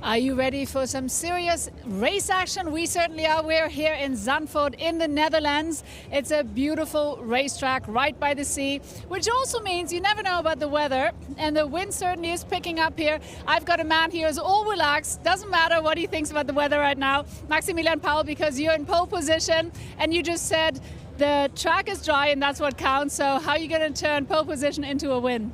Are you ready for some serious race action? We certainly are. We're here in Zandvoort in the Netherlands. It's a beautiful racetrack right by the sea, which also means you never know about the weather. And the wind certainly is picking up here. I've got a man here who's all relaxed. Doesn't matter what he thinks about the weather right now. Maximilian Paul, because you're in pole position and you just said the track is dry and that's what counts. So how are you going to turn pole position into a win?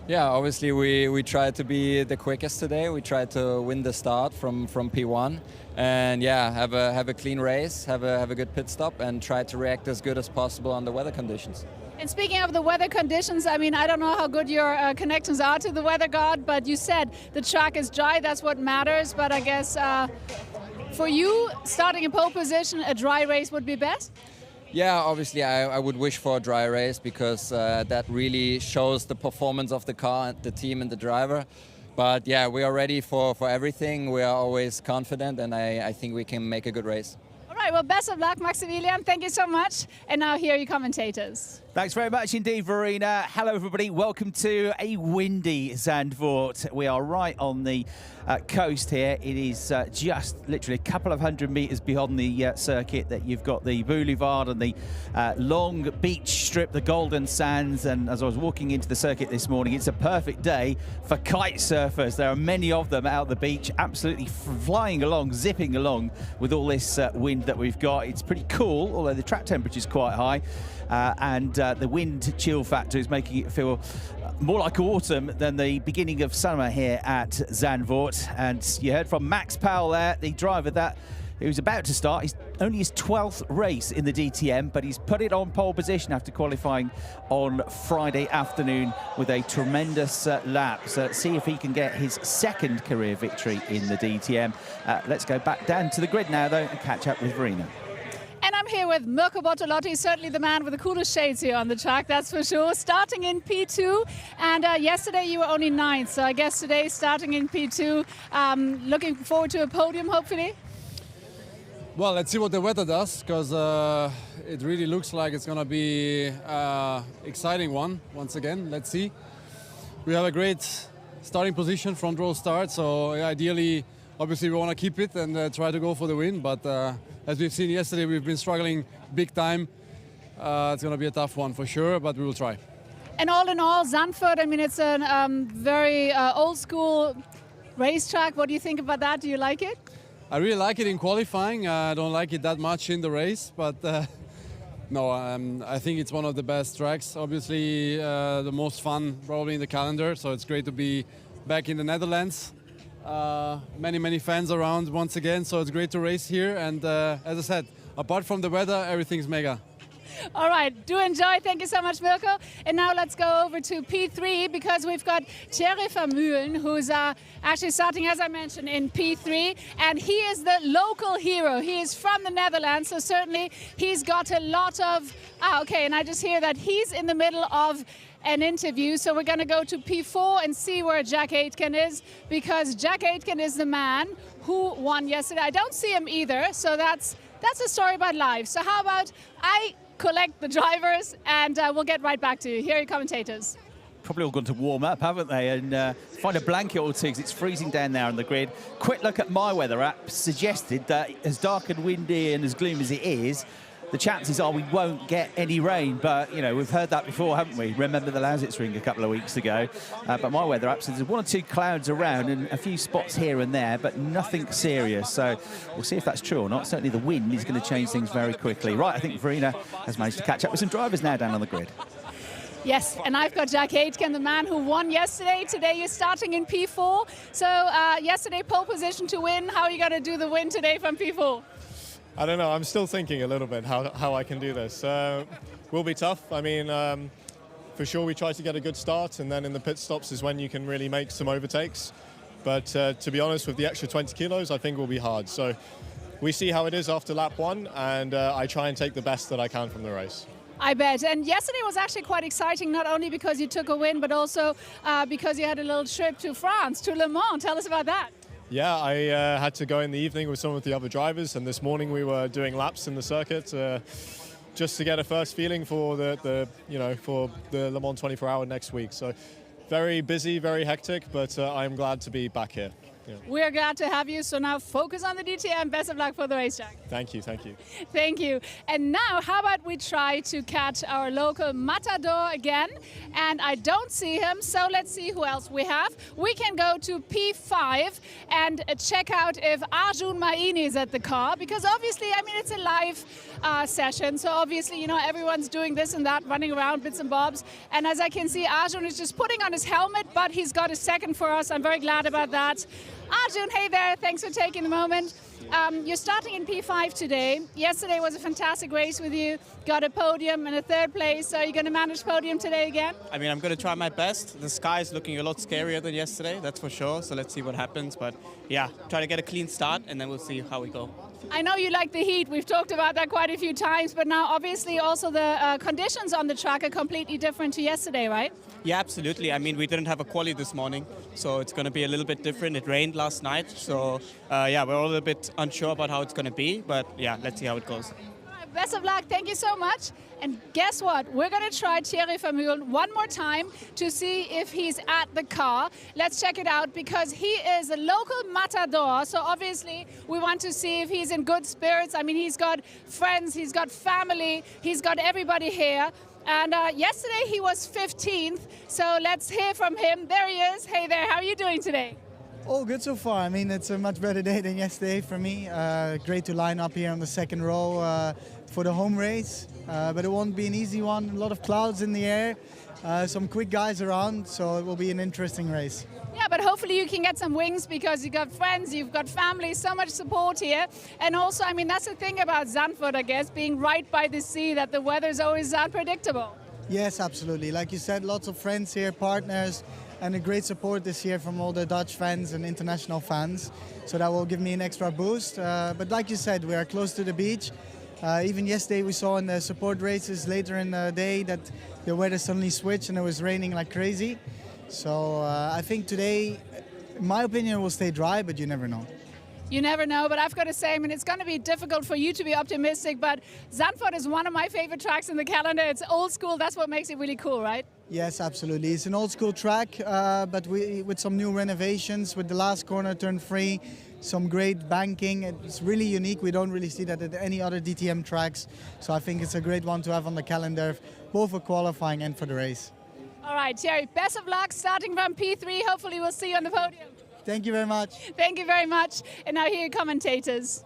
Yeah, obviously we tried to be the quickest today. We tried to win the start from P1, and yeah, have a clean race, have a good pit stop, and try to react as good as possible on the weather conditions. And speaking of the weather conditions, I mean, I don't know how good your connections are to the weather god, but you said the track is dry. That's what matters. But I guess for you, starting in pole position, a dry race would be best. Yeah, obviously I would wish for a dry race because that really shows the performance of the car, the team and the driver. But yeah, we are ready for everything. We are always confident, and I think we can make a good race. All right, well, best of luck, Maximilian. Thank you so much. And now here are your commentators. Thanks very much indeed, Verena. Hello, everybody. Welcome to a windy Zandvoort. We are right on the coast here. It is just literally a couple of 100 meters beyond the circuit that you've got the boulevard and the long beach strip, the Golden Sands. And as I was walking into the circuit this morning, it's a perfect day for kite surfers. There are many of them out the beach, absolutely flying along, zipping along with all this wind that we've got. It's pretty cool, although the track temperature is quite high. And the wind chill factor is making it feel more like autumn than the beginning of summer here at Zandvoort. And you heard from Max Powell there, the driver that who's about to start. He's only his 12th race in the DTM, but he's put it on pole position after qualifying on Friday afternoon with a tremendous lap. So let's see if he can get his second career victory in the DTM. Let's go back down to the grid now, though, and catch up with Verena. And I'm here with Mirko Bortolotti, certainly the man with the coolest shades here on the track, that's for sure. Starting in P2, and yesterday you were only 9th, so I guess today starting in P2. Looking forward to a podium, hopefully? Well, let's see what the weather does, because it really looks like it's going to be an exciting one, once again. Let's see. We have a great starting position, front row start, so yeah, ideally, obviously we want to keep it and try to go for the win, but as we've seen yesterday, we've been struggling big time. It's going to be a tough one for sure, but we will try. And all in all, Zandvoort, I mean, it's a very old school racetrack. What do you think about that? Do you like it? I really like it in qualifying. I don't like it that much in the race, but no, I think it's one of the best tracks. Obviously, the most fun probably in the calendar, so it's great to be back in the Netherlands. Many fans around once again, so it's great to race here. And as I said, apart from the weather, everything's mega. All right, do enjoy. Thank you so much, Mirko. And now let's go over to P3 because we've got Thierry Vermeulen, who's actually starting, as I mentioned, in P3. And he is the local hero. He is from the Netherlands, so certainly he's got a lot of... okay, and I just hear that he's in the middle of an interview, so we're going to go to P4 and see where Jack Aitken is, because Jack Aitken is the man who won yesterday. I don't see him either, so that's a story about life. So how about I collect the drivers and we'll get right back to you. Here are your commentators. Probably all gone to warm up, haven't they? And find a blanket or two because it's freezing down there on the grid. Quick look at my weather app suggested that as dark and windy and as gloomy as it is, the chances are we won't get any rain, but, you know, we've heard that before, haven't we? Remember the Lausitz ring a couple of weeks ago. But my weather app says there's 1 or 2 clouds around and a few spots here and there, but nothing serious. So we'll see if that's true or not. Certainly the wind is going to change things very quickly. Right, I think Verena has managed to catch up with some drivers now down on the grid. Yes, and I've got Jack Aitken, the man who won yesterday. Today you're starting in P4. So yesterday pole position to win. How are you going to do the win today from P4? I don't know. I'm still thinking a little bit how I can do this. Will be tough. I mean, for sure we try to get a good start, and then in the pit stops is when you can really make some overtakes. But to be honest, with the extra 20 kilos, I think will be hard. So we see how it is after lap 1, and I try and take the best that I can from the race. I bet. And yesterday was actually quite exciting, not only because you took a win, but also because you had a little trip to France, to Le Mans. Tell us about that. Yeah, I had to go in the evening with some of the other drivers, and this morning we were doing laps in the circuit just to get a first feeling for the Le Mans 24-hour next week. So very busy, very hectic, but I'm glad to be back here. We're glad to have you. So now focus on the DTM. Best of luck for the race, Jack. Thank you, thank you. Thank you. And now, how about we try to catch our local matador again? And I don't see him, so let's see who else we have. We can go to P5 and check out if Arjun Maini is at the car, because obviously, I mean, it's a live session, so obviously, you know, everyone's doing this and that, running around, bits and bobs. And as I can see, Arjun is just putting on his helmet, but he's got a second for us. I'm very glad about that. Arjun, hey there, thanks for taking the moment. You're starting in P5 today. Yesterday was a fantastic race with you. Got a podium and a third place. So are you going to manage podium today again? I mean, I'm going to try my best. The sky is looking a lot scarier than yesterday, that's for sure. So let's see what happens. But yeah, try to get a clean start and then we'll see how we go. I know you like the heat. We've talked about that quite a few times. But now, obviously, also the conditions on the track are completely different to yesterday, right? Yeah, absolutely. I mean, we didn't have a quali this morning, so it's going to be a little bit different. It rained last night, so yeah, we're all a little bit unsure about how it's going to be, but yeah, let's see how it goes. All right, best of luck. Thank you so much. And guess what? We're going to try Thierry Vermeulen one more time to see if he's at the car. Let's check it out, because he is a local matador, so obviously we want to see if he's in good spirits. I mean, he's got friends, he's got family, he's got everybody here. And yesterday he was 15th, so let's hear from him. There he is. Hey there, how are you doing today? All good so far. I mean, it's a much better day than yesterday for me. Great to line up here on the second row for the home race, but it won't be an easy one. A lot of clouds in the air, some quick guys around, so it will be an interesting race. Yeah, but hopefully you can get some wings, because you've got friends, you've got family, so much support here. And also, I mean, that's the thing about Zandvoort, I guess, being right by the sea, that the weather's always unpredictable. Yes, absolutely. Like you said, lots of friends here, partners, and a great support this year from all the Dutch fans and international fans. So that will give me an extra boost. But like you said, we are close to the beach. Even yesterday we saw in the support races later in the day that the weather suddenly switched and it was raining like crazy. So I think today, in my opinion, it will stay dry, but you never know. You never know, but I've got to say, I mean, it's going to be difficult for you to be optimistic, but Zandvoort is one of my favorite tracks in the calendar. It's old school, that's what makes it really cool, right? Yes, absolutely. It's an old school track, but with some new renovations, with the last corner turn free, some great banking. It's really unique. We don't really see that at any other DTM tracks. So I think it's a great one to have on the calendar, both for qualifying and for the race. All right, Thierry, best of luck starting from P3. Hopefully we'll see you on the podium. Thank you very much. Thank you very much. And now here are commentators.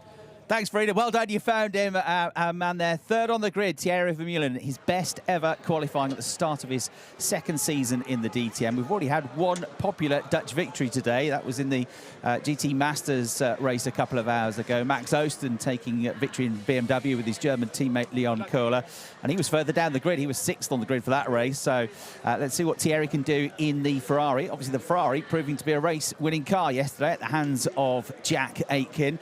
Thanks, Frida. Well done. You found him, our man there. Third on the grid, Thierry Vermeulen, his best ever qualifying at the start of his second season in the DTM. We've already had one popular Dutch victory today. That was in the GT Masters race a couple of hours ago. Max Oosten taking victory in BMW with his German teammate Leon Kohler. And he was further down the grid. He was sixth on the grid for that race. So let's see what Thierry can do in the Ferrari. Obviously, the Ferrari proving to be a race-winning car yesterday at the hands of Jack Aitken.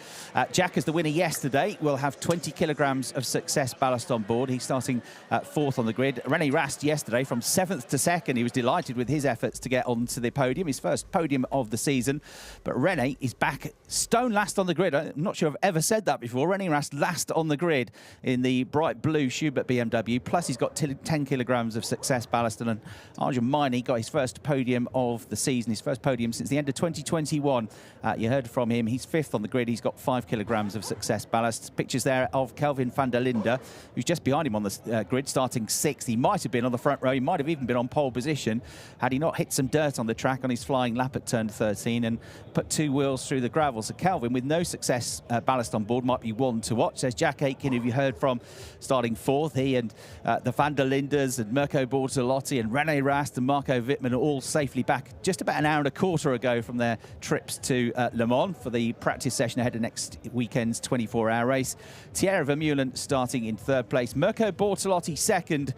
Jack, as the winner yesterday, will have 20 kilograms of success ballast on board. He's starting fourth on the grid. René Rast yesterday from 7th to 2nd. He was delighted with his efforts to get onto the podium, his first podium of the season. But René is back stone last on the grid. I'm not sure I've ever said that before. René Rast last on the grid in the bright blue Schubert BMW. Plus he's got 10 kilograms of success ballast. And Arjun Maini got his first podium of the season, his first podium since the end of 2021. You heard from him. He's 5th on the grid. He's got 5 kilograms of success ballast. Pictures there of Kelvin van der Linde, who's just behind him on the grid, starting 6th. He might have been on the front row. He might have even been on pole position had he not hit some dirt on the track on his flying lap at turn 13 and put 2 wheels through the gravel. So Kelvin, with no success ballast on board, might be one to watch. There's Jack Aitken, who you heard from, starting 4th. He and the van der Lindes and Mirko Bortolotti and René Rast and Marco Wittmann are all safely back just about an hour and a quarter ago from their trips to Le Mans for the practice session ahead of next weekend's 24-hour race. Thierry Vermeulen starting in 3rd place. Mirko Bortolotti 2nd.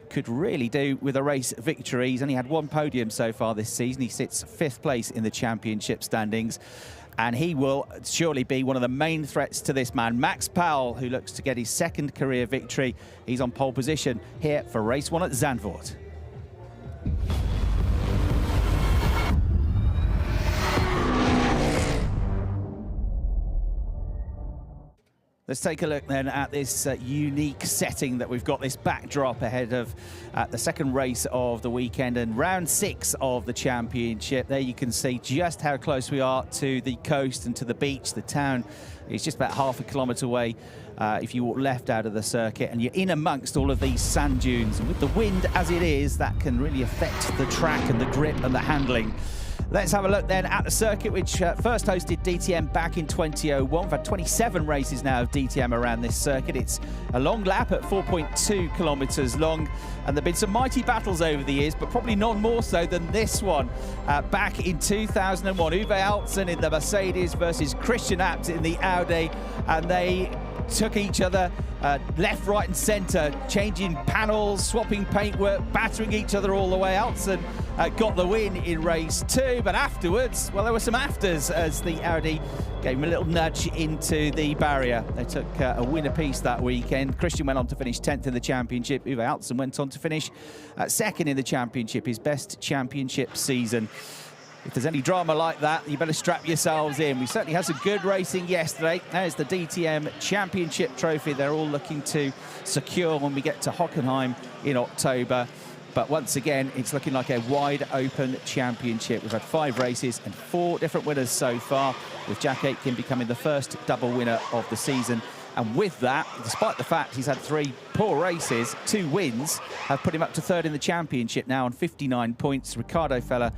Could really do with a race victory. He's only had 1 podium so far this season. He sits 5th place in the championship standings. And he will surely be one of the main threats to this man, Max Powell, who looks to get his 2nd career victory. He's on pole position here for race 1 at Zandvoort. Let's take a look then at this unique setting that we've got, this backdrop ahead of the second race of the weekend and round 6 of the championship. There you can see just how close we are to the coast and to the beach. The town is just about half a kilometre away if you walk left out of the circuit, and you're in amongst all of these sand dunes. And with the wind as it is, that can really affect the track and the grip and the handling. Let's have a look then at the circuit, which first hosted DTM back in 2001. We've had 27 races now of DTM around this circuit. It's a long lap at 4.2 kilometres long, and there have been some mighty battles over the years, but probably none more so than this one. Back in 2001, Uwe Altzen in the Mercedes versus Christian Abt in the Audi, and they took each other left, right and centre, changing panels, swapping paintwork, battering each other all the way. Altzen got the win in race 2, but afterwards, well, there were some afters as the Audi gave him a little nudge into the barrier. They took a win apiece that weekend. Christian went on to finish 10th in the championship. Uwe Altzen went on to finish 2nd in the championship, his best championship season. If there's any drama like that, you better strap yourselves in. We certainly had some good racing yesterday. There's the DTM Championship trophy they're all looking to secure when we get to Hockenheim in October. But once again, it's looking like a wide open championship. We've had 5 races and 4 different winners so far, with Jack Aitken becoming the first double winner of the season. And with that, despite the fact he's had 3 poor races, 2 wins have put him up to 3rd in the championship now on 59 points. Ricardo Feller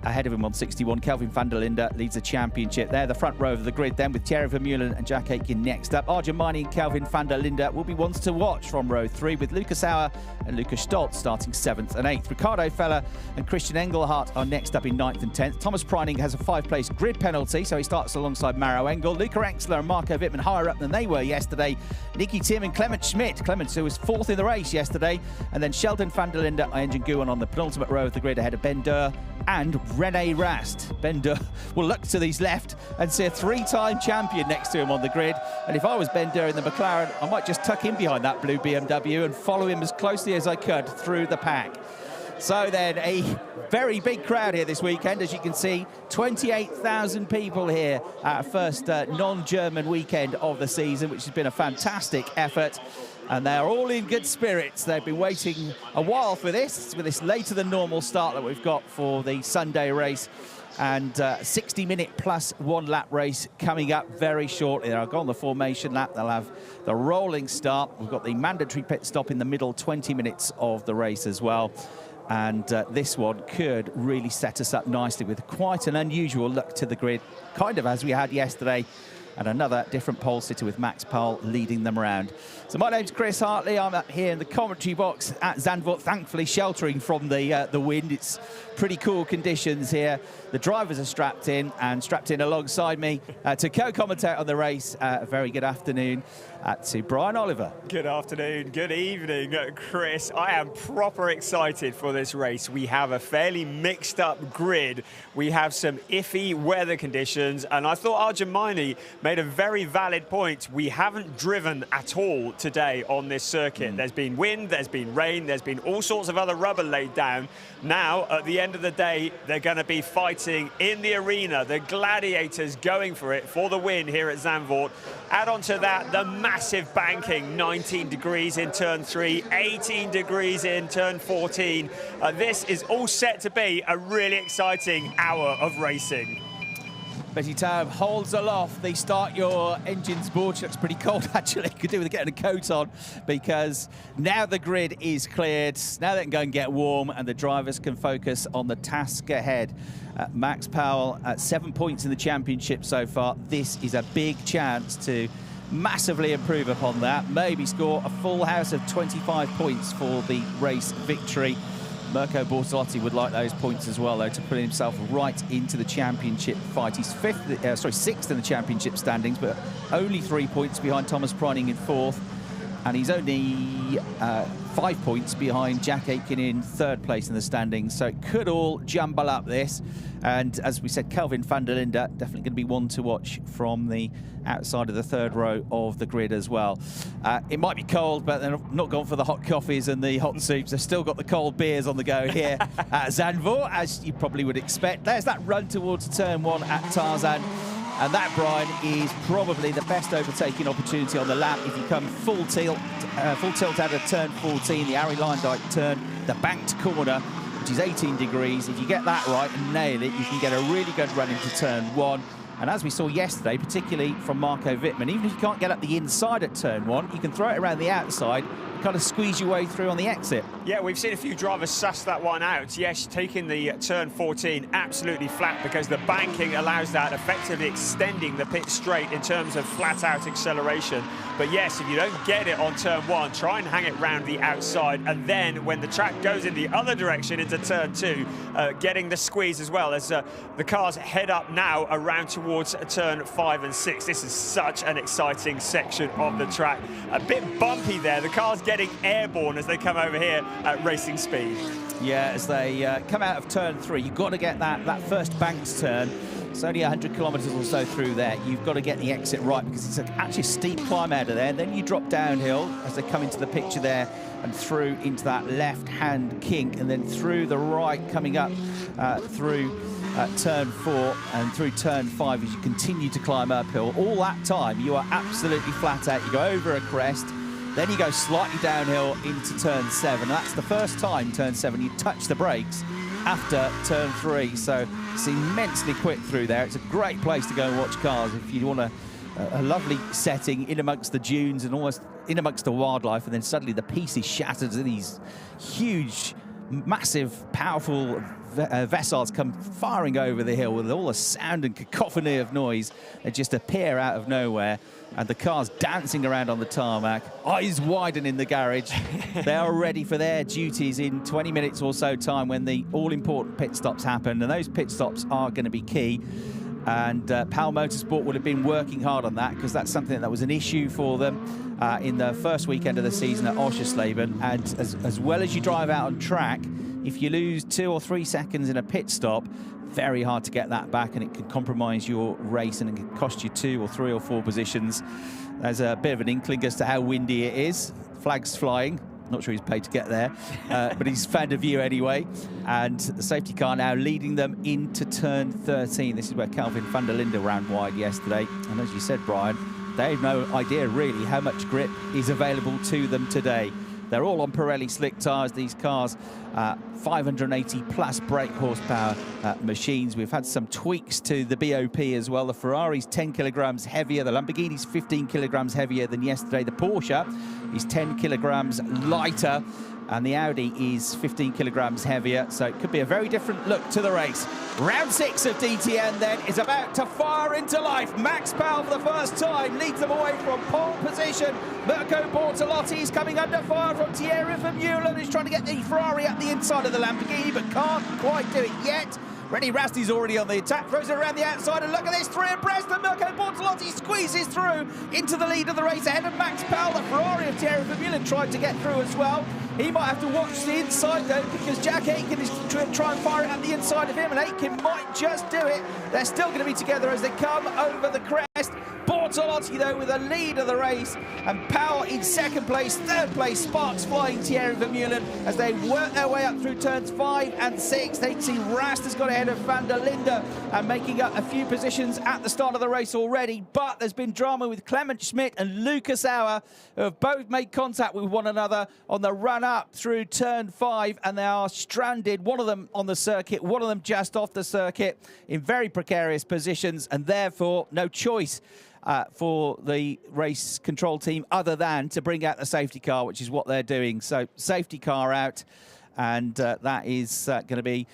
ahead of him on 61. Kelvin van der Linde leads the championship. They're the front row of the grid then, with Thierry Vermeulen and Jack Aitken next up. Arjun Maini and Kelvin van der Linde will be ones to watch from row 3, with Lucas Auer and Lucas Stoltz starting 7th and 8th. Ricardo Feller and Christian Engelhardt are next up in 9th and 10th. Thomas Preining has a 5-place grid penalty, so he starts alongside Maro Engel. Luca Exler and Marco Wittmann higher up than they were yesterday. Nicky Tim and Clement Schmidt. Clement, who was 4th in the race yesterday. And then Sheldon van der Linde and Engin Guan on the penultimate row of the grid ahead of Ben Durr and René Rast. Ben Durr will look to his left and see a 3-time champion next to him on the grid. And if I was Ben Durr in the McLaren, I might just tuck in behind that blue BMW and follow him as closely as I could through the pack. So then, a very big crowd here this weekend, as you can see. 28,000 people here at our first non-German weekend of the season, which has been a fantastic effort. And they're all in good spirits. They've been waiting a while for this, with this later than normal start that we've got for the Sunday race. And 60-minute plus 1 lap race coming up very shortly. They'll go on the formation lap. They'll have the rolling start. We've got the mandatory pit stop in the middle 20 minutes of the race as well. And this one could really set us up nicely with quite an unusual look to the grid, kind of as we had yesterday. And another different pole sitter with Max Powell leading them around. So my name's Chris Hartley. I'm up here in the commentary box at Zandvoort, thankfully sheltering from the wind. It's pretty cool conditions here. The drivers are strapped in, and strapped in alongside me to co-commentate on the race. A very good afternoon to Brian Oliver. Good afternoon, good evening, Chris. I am proper excited for this race. We have a fairly mixed up grid. We have some iffy weather conditions, and I thought Arjun Maini made a very valid point. We haven't driven at all today on this circuit. There's been wind, there's been rain, there's been all sorts of other rubber laid down. Now, at the end of the day, they're going to be fighting in the arena, the gladiators going for it for the win here at Zandvoort. Add on to that the massive banking, 19 degrees in turn 3, 18 degrees in turn 14. This is all set to be a really exciting hour of racing. Betty Taub holds aloft the start your engines board. She looks pretty cold, actually. Could do with getting a coat on, because now the grid is cleared. Now they can go and get warm, and the drivers can focus on the task ahead. Max Powell at 7 points in the championship so far. This is a big chance to massively improve upon that. Maybe score a full house of 25 points for the race victory. Mirko Bortolotti would like those points as well, though, to put himself right into the championship fight. He's sixth in the championship standings, but only 3 points behind Thomas Preining in 4th. And he's only 5 points behind Jack Aitken in 3rd place in the standings. So it could all jumble up this. And as we said, Kelvin van der Linde, definitely going to be one to watch from the outside of the 3rd row of the grid as well. It might be cold, but they're not gone for the hot coffees and the hot soups. They've still got the cold beers on the go here at Zandvoort, as you probably would expect. There's that run towards turn 1 at Tarzan. And that, Brian, is probably the best overtaking opportunity on the lap. If you come full tilt out of turn 14, the Harry Lyndike turn, the banked corner, which is 18 degrees. If you get that right and nail it, you can get a really good run into turn 1. And as we saw yesterday, particularly from Marco Wittmann, even if you can't get up the inside at turn 1, you can throw it around the outside and kind of squeeze your way through on the exit. Yeah, we've seen a few drivers suss that one out. Yes, taking the turn 14 absolutely flat because the banking allows that, effectively extending the pit straight in terms of flat-out acceleration. But yes, if you don't get it on turn 1, try and hang it round the outside. And then when the track goes in the other direction into turn 2, getting the squeeze as well as the cars head up now around towards turn 5 and 6. This is such an exciting section of the track. A bit bumpy there. The cars getting airborne as they come over here at racing speed. Yeah, as they come out of turn 3, you've got to get that first banked turn. It's only 100 kilometres or so through there. You've got to get the exit right because it's actually a steep climb out of there. Then you drop downhill as they come into the picture there and through into that left-hand kink and then through the right coming up through turn 4 and through turn 5 as you continue to climb uphill. All that time, you are absolutely flat out. You go over a crest, then you go slightly downhill into turn 7. That's the first time, turn 7, you touch the brakes after turn 3. So it's immensely quick through there. It's a great place to go and watch cars if you want a lovely setting in amongst the dunes and almost in amongst the wildlife, and then suddenly the piece is shattered and these huge, massive, powerful vessels come firing over the hill with all the sound and cacophony of noise. They just appear out of nowhere, and the cars dancing around on the tarmac, eyes widen in the garage. They are ready for their duties in 20 minutes or so time when the all-important pit stops happen, and those pit stops are going to be key. And PAL Motorsport would have been working hard on that because that's something that was an issue for them in the first weekend of the season at Oschersleben. And as well as you drive out on track, if you lose 2 or 3 seconds in a pit stop, very hard to get that back, and it can compromise your race and it can cost you 2 or 3 or 4 positions. There's a bit of an inkling as to how windy it is. Flags flying. Not sure he's paid to get there, but he's found a view anyway. And the safety car now leading them into turn 13. This is where Kelvin van der Linde ran wide yesterday. And as you said, Brian, they have no idea really how much grip is available to them today. They're all on Pirelli slick tyres, these cars, 580 plus brake horsepower machines. We've had some tweaks to the BOP as well. The Ferrari's 10 kilograms heavier, the Lamborghini's 15 kilograms heavier than yesterday. The Porsche is 10 kilograms lighter, and the Audi is 15 kilograms heavier, so it could be a very different look to the race. Round 6 of DTM then is about to fire into life. Max Powell for the first time leads them away from pole position. Mirko Bortolotti is coming under fire from Thierry Vermeulen, who's trying to get the Ferrari up the inside of the Lamborghini, but can't quite do it yet. Rennie Rasti's already on the attack, throws it around the outside, and look at this, 3 abreast, and Mirko Bortolotti squeezes through into the lead of the race ahead of Max Powell. The Ferrari of Thierry Vermeulen tried to get through as well. He might have to watch the inside though, because Jack Aitken is trying to fire it at the inside of him, and Aitken might just do it. They're still going to be together as they come over the crest. Bortolotti though with the lead of the race, and Powell in second place. Third place, sparks flying Thierry Vermeulen as they work their way up through turns 5 and 6. They see Rast has got ahead of van der Linde and making up a few positions at the start of the race already, but there's been drama with Clement Schmidt and Lucas Auer, who have both made contact with one another on the run up through turn 5, and they are stranded, one of them on the circuit, one of them just off the circuit, in very precarious positions, and therefore no choice for the race control team other than to bring out the safety car, which is what they're doing. So safety car out, and that is going to be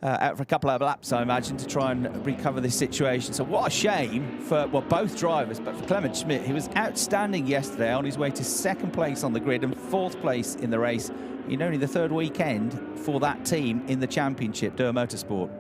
out for a couple of laps, I imagine, to try and recover this situation. So what a shame for, well, both drivers, but for Clement Schmidt, he was outstanding yesterday, on his way to second place on the grid and 4th place in the race in only the 3rd weekend for that team in the championship, Dürr Motorsport.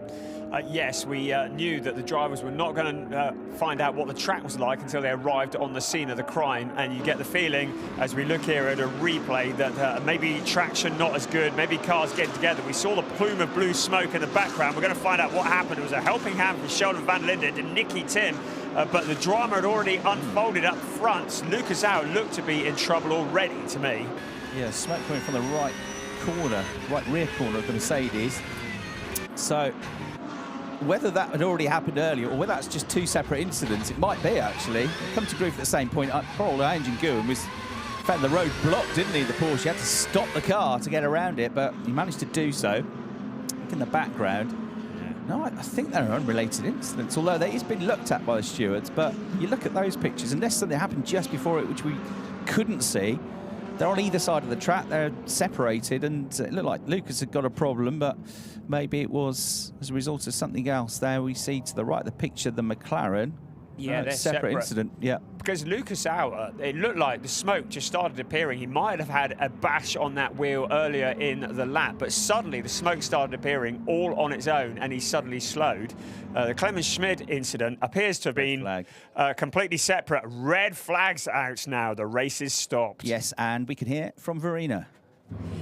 Yes, we knew that the drivers were not going to find out what the track was like until they arrived on the scene of the crime, and you get the feeling as we look here at a replay that maybe traction not as good, maybe cars getting together. We saw the plume of blue smoke in the background. We're going to find out what happened. It was a helping hand from Sheldon van der Linde to Nicky Tim, but the drama had already unfolded up front. Lucas Auer looked to be in trouble already to me. Yeah, smoke coming from the right corner, right rear corner of the Mercedes. So whether that had already happened earlier or whether that's just two separate incidents, it might be actually. Come to grief at the same point. Poor old Engine Guin was found the road blocked, didn't he, the Porsche? He had to stop the car to get around it, but he managed to do so. Look in the background. No, I think they're unrelated incidents, although he's been looked at by the stewards. But you look at those pictures, unless something happened just before it, which we couldn't see, they're on either side of the track, they're separated, and it looked like Lucas had got a problem, but maybe it was as a result of something else. There we see to the right of the picture the McLaren. Yeah, they're separate incident. Yeah, because Lucas Auer, it looked like the smoke just started appearing. He might have had a bash on that wheel earlier in the lap, but suddenly the smoke started appearing all on its own, and he suddenly slowed. The Clemens Schmidt incident appears to have been completely separate. Red flags out now. The race is stopped. Yes, and we can hear from Verena.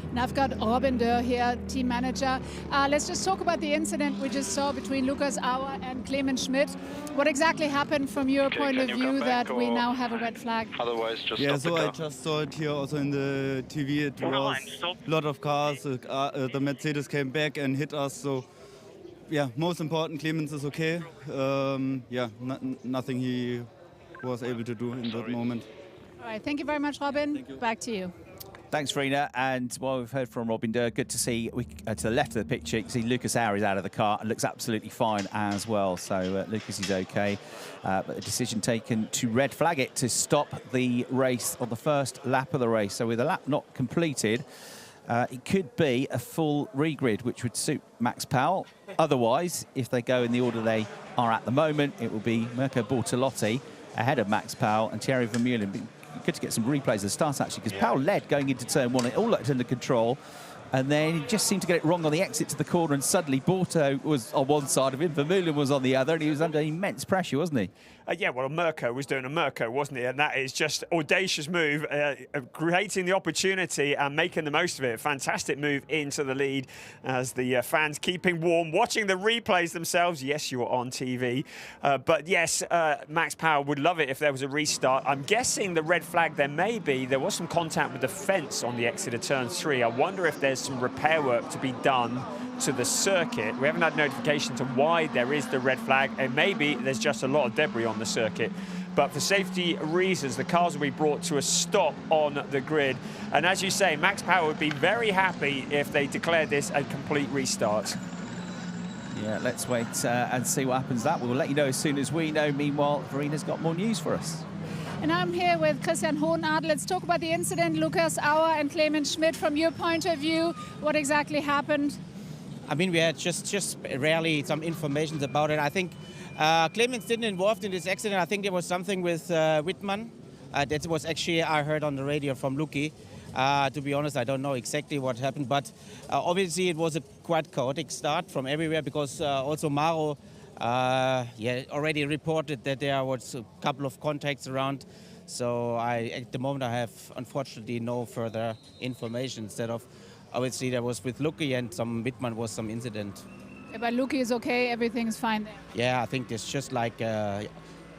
And I've got Robin Durr here, team manager. Let's just talk about the incident we just saw between Lucas Auer and Clemens Schmidt. What exactly happened from your point of view that we now have a red flag? Otherwise, just yeah, stop so the car. I just saw it here also in the TV. It was a lot of cars. The Mercedes came back and hit us. So, yeah, most important, Clemens is okay. Yeah, nothing he was able to do in that moment. All right, thank you very much, Robin. Back to you. Thanks, Verena. And while we've heard from Robin Durr, good to see to the left of the picture, you can see Lucas Auer is out of the car and looks absolutely fine as well. So Lucas is okay. But a decision taken to red flag it to stop the race on the first lap of the race. So with the lap not completed, it could be a full regrid, which would suit Max Powell. Otherwise, if they go in the order they are at the moment, it will be Mirko Bortolotti ahead of Max Powell and Thierry Vermeulen. Good to get some replays at the start, actually, because Powell led going into turn one. It all looked under control. And then he just seemed to get it wrong on the exit to the corner, and suddenly Borto was on one side of him, Vermeulen was on the other, and he was under immense pressure, wasn't he? Yeah, well, Mirko was doing a Mirko, wasn't he? And that is just audacious move, creating the opportunity and making the most of it. Fantastic move into the lead as the fans keeping warm, watching the replays themselves. Yes, you're on TV. But yes, Max Powell would love it if there was a restart. I'm guessing the red flag there was some contact with the fence on the exit of turn 3. I wonder if there's some repair work to be done to the circuit. We haven't had notification to why there is the red flag, and maybe there's just a lot of debris on the circuit. But for safety reasons, the cars will be brought to a stop on the grid. And as you say, Max Powell would be very happy if they declared this a complete restart. Yeah, let's wait and see what happens. That we'll let you know as soon as we know. Meanwhile, Verena's got more news for us. And I'm here with Christian Hohenadel. Let's talk about the incident, Lucas Auer and Clemens Schmidt. From your point of view, what exactly happened? I mean, we had just rarely some information about it. I think Clemens didn't involved in this accident. I think there was something with Wittmann. That was actually, I heard on the radio from Luki. To be honest, I don't know exactly what happened, but obviously it was a quite chaotic start from everywhere, because also Maro already reported that there was a couple of contacts around. So at the moment I have unfortunately no further information. Instead of, obviously there was with Luki and some Wittmann was some incident. Yeah, but Luki is okay, everything's fine there. Yeah, I think it's just like,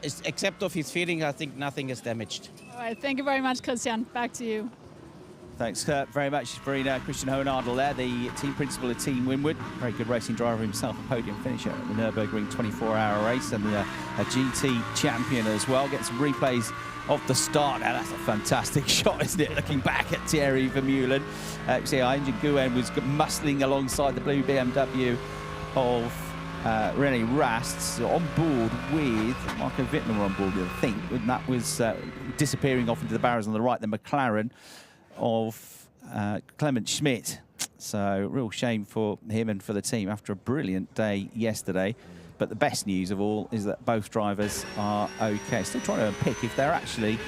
except of his feeling, I think nothing is damaged. All right, thank you very much, Christian. Back to you. Thanks very much, Verena. Christian Hohenadel there, the team principal of Team Winwood. Very good racing driver himself, a podium finisher at the Nürburgring 24-hour race, and a GT champion as well. Get some replays of the start. Now, that's a fantastic shot, isn't it? Looking back at Thierry Vermeulen. See, Engine Guin was muscling alongside the blue BMW of René Rast, on board with Marco Wittmann on board, I think. And that was disappearing off into the barriers on the right, the McLaren of Clemens Schmidt. So real shame for him and for the team after a brilliant day yesterday. But the best news of all is that both drivers are okay. Still trying to unpick if they're actually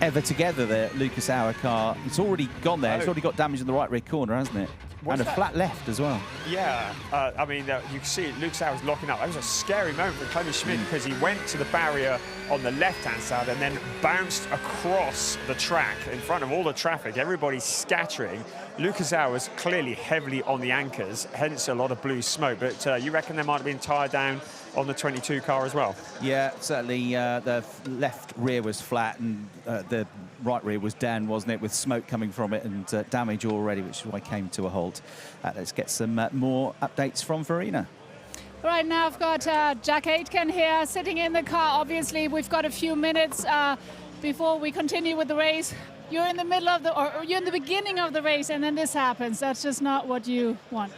ever together. The Lucas Auer car, it's already gone there. It's already got damage in the right rear corner, hasn't it? And a flat left as well. Yeah, I mean, you can see Lucas Auer's locking up. That was a scary moment for Clemens Schmidt because he went to the barrier on the left-hand side and then bounced across the track in front of all the traffic. Everybody's scattering. Lucas Auer's clearly heavily on the anchors, hence a lot of blue smoke. But you reckon they might have been tied down on the 22 car as well? Yeah, certainly the left rear was flat and the right rear was down, wasn't it, with smoke coming from it and damage already, which is why it came to a halt. Let's get some more updates from Verena. Right now I've got Jack Aitken here sitting in the car. Obviously, we've got a few minutes before we continue with the race. You're in the middle of or you're in the beginning of the race, and then this happens. That's just not what you want.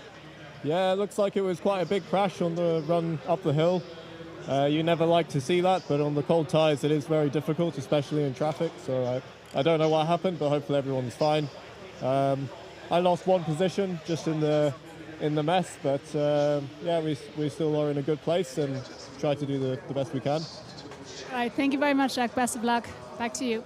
Yeah, it looks like it was quite a big crash on the run up the hill. You never like to see that, but on the cold tyres it is very difficult, especially in traffic. So I don't know what happened, but hopefully everyone's fine. I lost one position just in the mess, but yeah, we still are in a good place and try to do the best we can. All right, thank you very much, Jack. Best of luck. Back to you.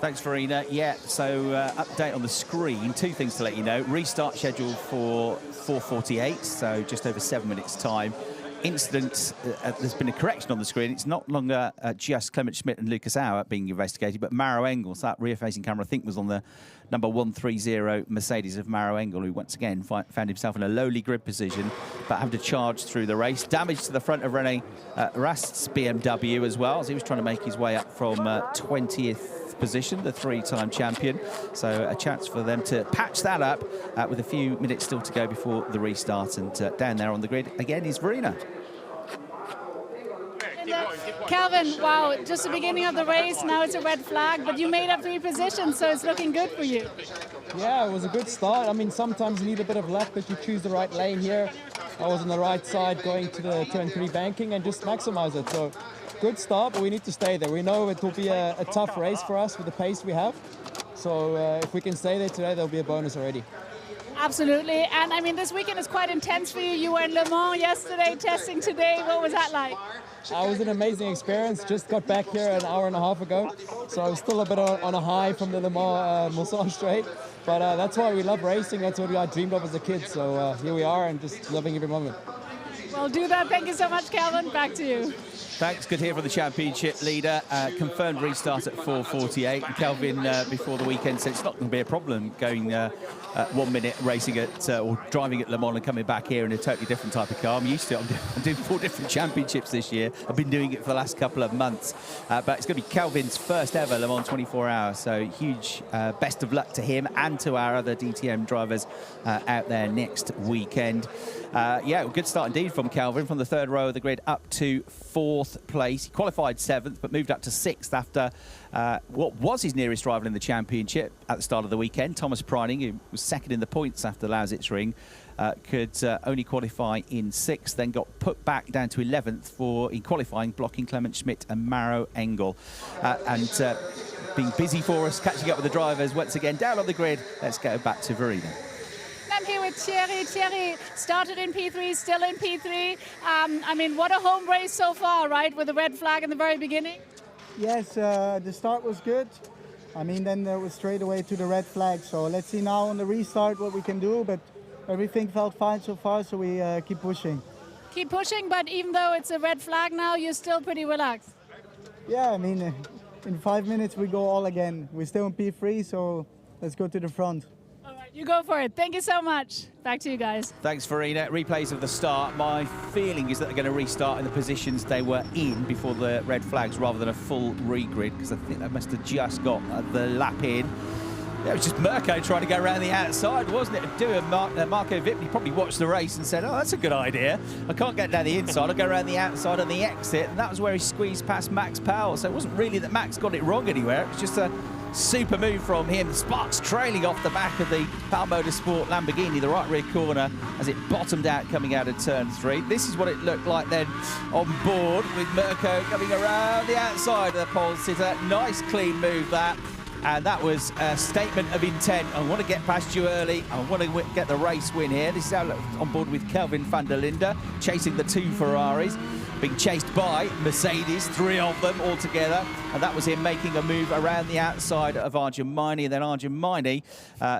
Thanks, Verena. Yeah, so update on the screen. Two things to let you know. Restart scheduled for 4:48, so just over 7 minutes' time. Incident, there's been a correction on the screen. It's not longer just Clement Schmidt and Lucas Auer being investigated, but Maro Engel. So that rear-facing camera, I think, was on the number 130 Mercedes of Maro Engel, who once again found himself in a lowly grid position, but having to charge through the race. Damage to the front of René Rast's BMW as well, as he was trying to make his way up from 20th position, the three-time champion. So a chance for them to patch that up with a few minutes still to go before the restart. And down there on the grid again is Verena. Calvin, wow, just the beginning of the race, now it's a red flag, but you made up 3 positions, so it's looking good for you. Yeah, it was a good start. I mean, sometimes you need a bit of luck, but you choose the right lane here. I was on the right side going to the turn 3 banking and just maximize it. So good start, but we need to stay there. We know it will be a tough race for us with the pace we have. So if we can stay there today, there'll be a bonus already. Absolutely. And I mean, this weekend is quite intense for you. You were in Le Mans yesterday, testing today. What was that like? It was an amazing experience. Just got back here an hour and a half ago. So I was still a bit on a high from the Le Mans Mulsanne straight. But that's why we love racing. That's what I dreamed of as a kid. So here we are and just loving every moment. Well, do that. Thank you so much, Calvin. Back to you. Thanks. Good to hear from the championship leader. Confirmed restart at 4:48. And Kelvin, before the weekend, said it's not going to be a problem going 1 minute racing at or driving at Le Mans and coming back here in a totally different type of car. I'm used to it. I'm doing 4 different championships this year. I've been doing it for the last couple of months. But it's going to be Kelvin's first ever Le Mans 24 hours. So huge best of luck to him and to our other DTM drivers out there next weekend. Yeah, good start indeed from Kelvin, from the 3rd row of the grid up to 4th place. He qualified 7th, but moved up to 6th after what was his nearest rival in the championship at the start of the weekend. Thomas Preining, who was 2nd in the points after Lausitzring, could only qualify in 6th, then got put back down to 11th in qualifying, blocking Clement Schmidt and Maro Engel. And being busy for us, catching up with the drivers once again down on the grid. Let's go back to Verena. I'm here with Thierry. Thierry started in P3, still in P3. I mean, what a home race so far, right? With the red flag in the very beginning. Yes, the start was good. I mean, then there was straight away to the red flag. So let's see now on the restart what we can do. But everything felt fine so far, so we keep pushing. Keep pushing, but even though it's a red flag now, you're still pretty relaxed. Yeah, I mean, in 5 minutes we go all again. We're still in P3, so let's go to the front. You go for it. Thank you so much. Back to you guys. Thanks, Verena. Replays of the start. My feeling is that they're going to restart in the positions they were in before the red flags rather than a full regrid, because I think they must have just got the lap in. Yeah, it was just Mirko trying to go around the outside, wasn't it? Marco Vipni probably watched the race and said, oh, that's a good idea. I can't get down the inside. I'll go around the outside on the exit. And that was where he squeezed past Max Powell. So it wasn't really that Max got it wrong anywhere. It was just a super move from him. Sparks trailing off the back of the Pal Motorsport Lamborghini, the right rear corner, as it bottomed out coming out of turn 3. This is what it looked like then on board, with Mirko coming around the outside of the pole sitter. Nice clean move that. And that was a statement of intent. I want to get past you early. I want to get the race win here. This is how on board with Kelvin van der Linde, chasing the 2 Ferraris, being chased by Mercedes, 3 of them all together. And that was him making a move around the outside of Arjun Maini. And then Arjun Maini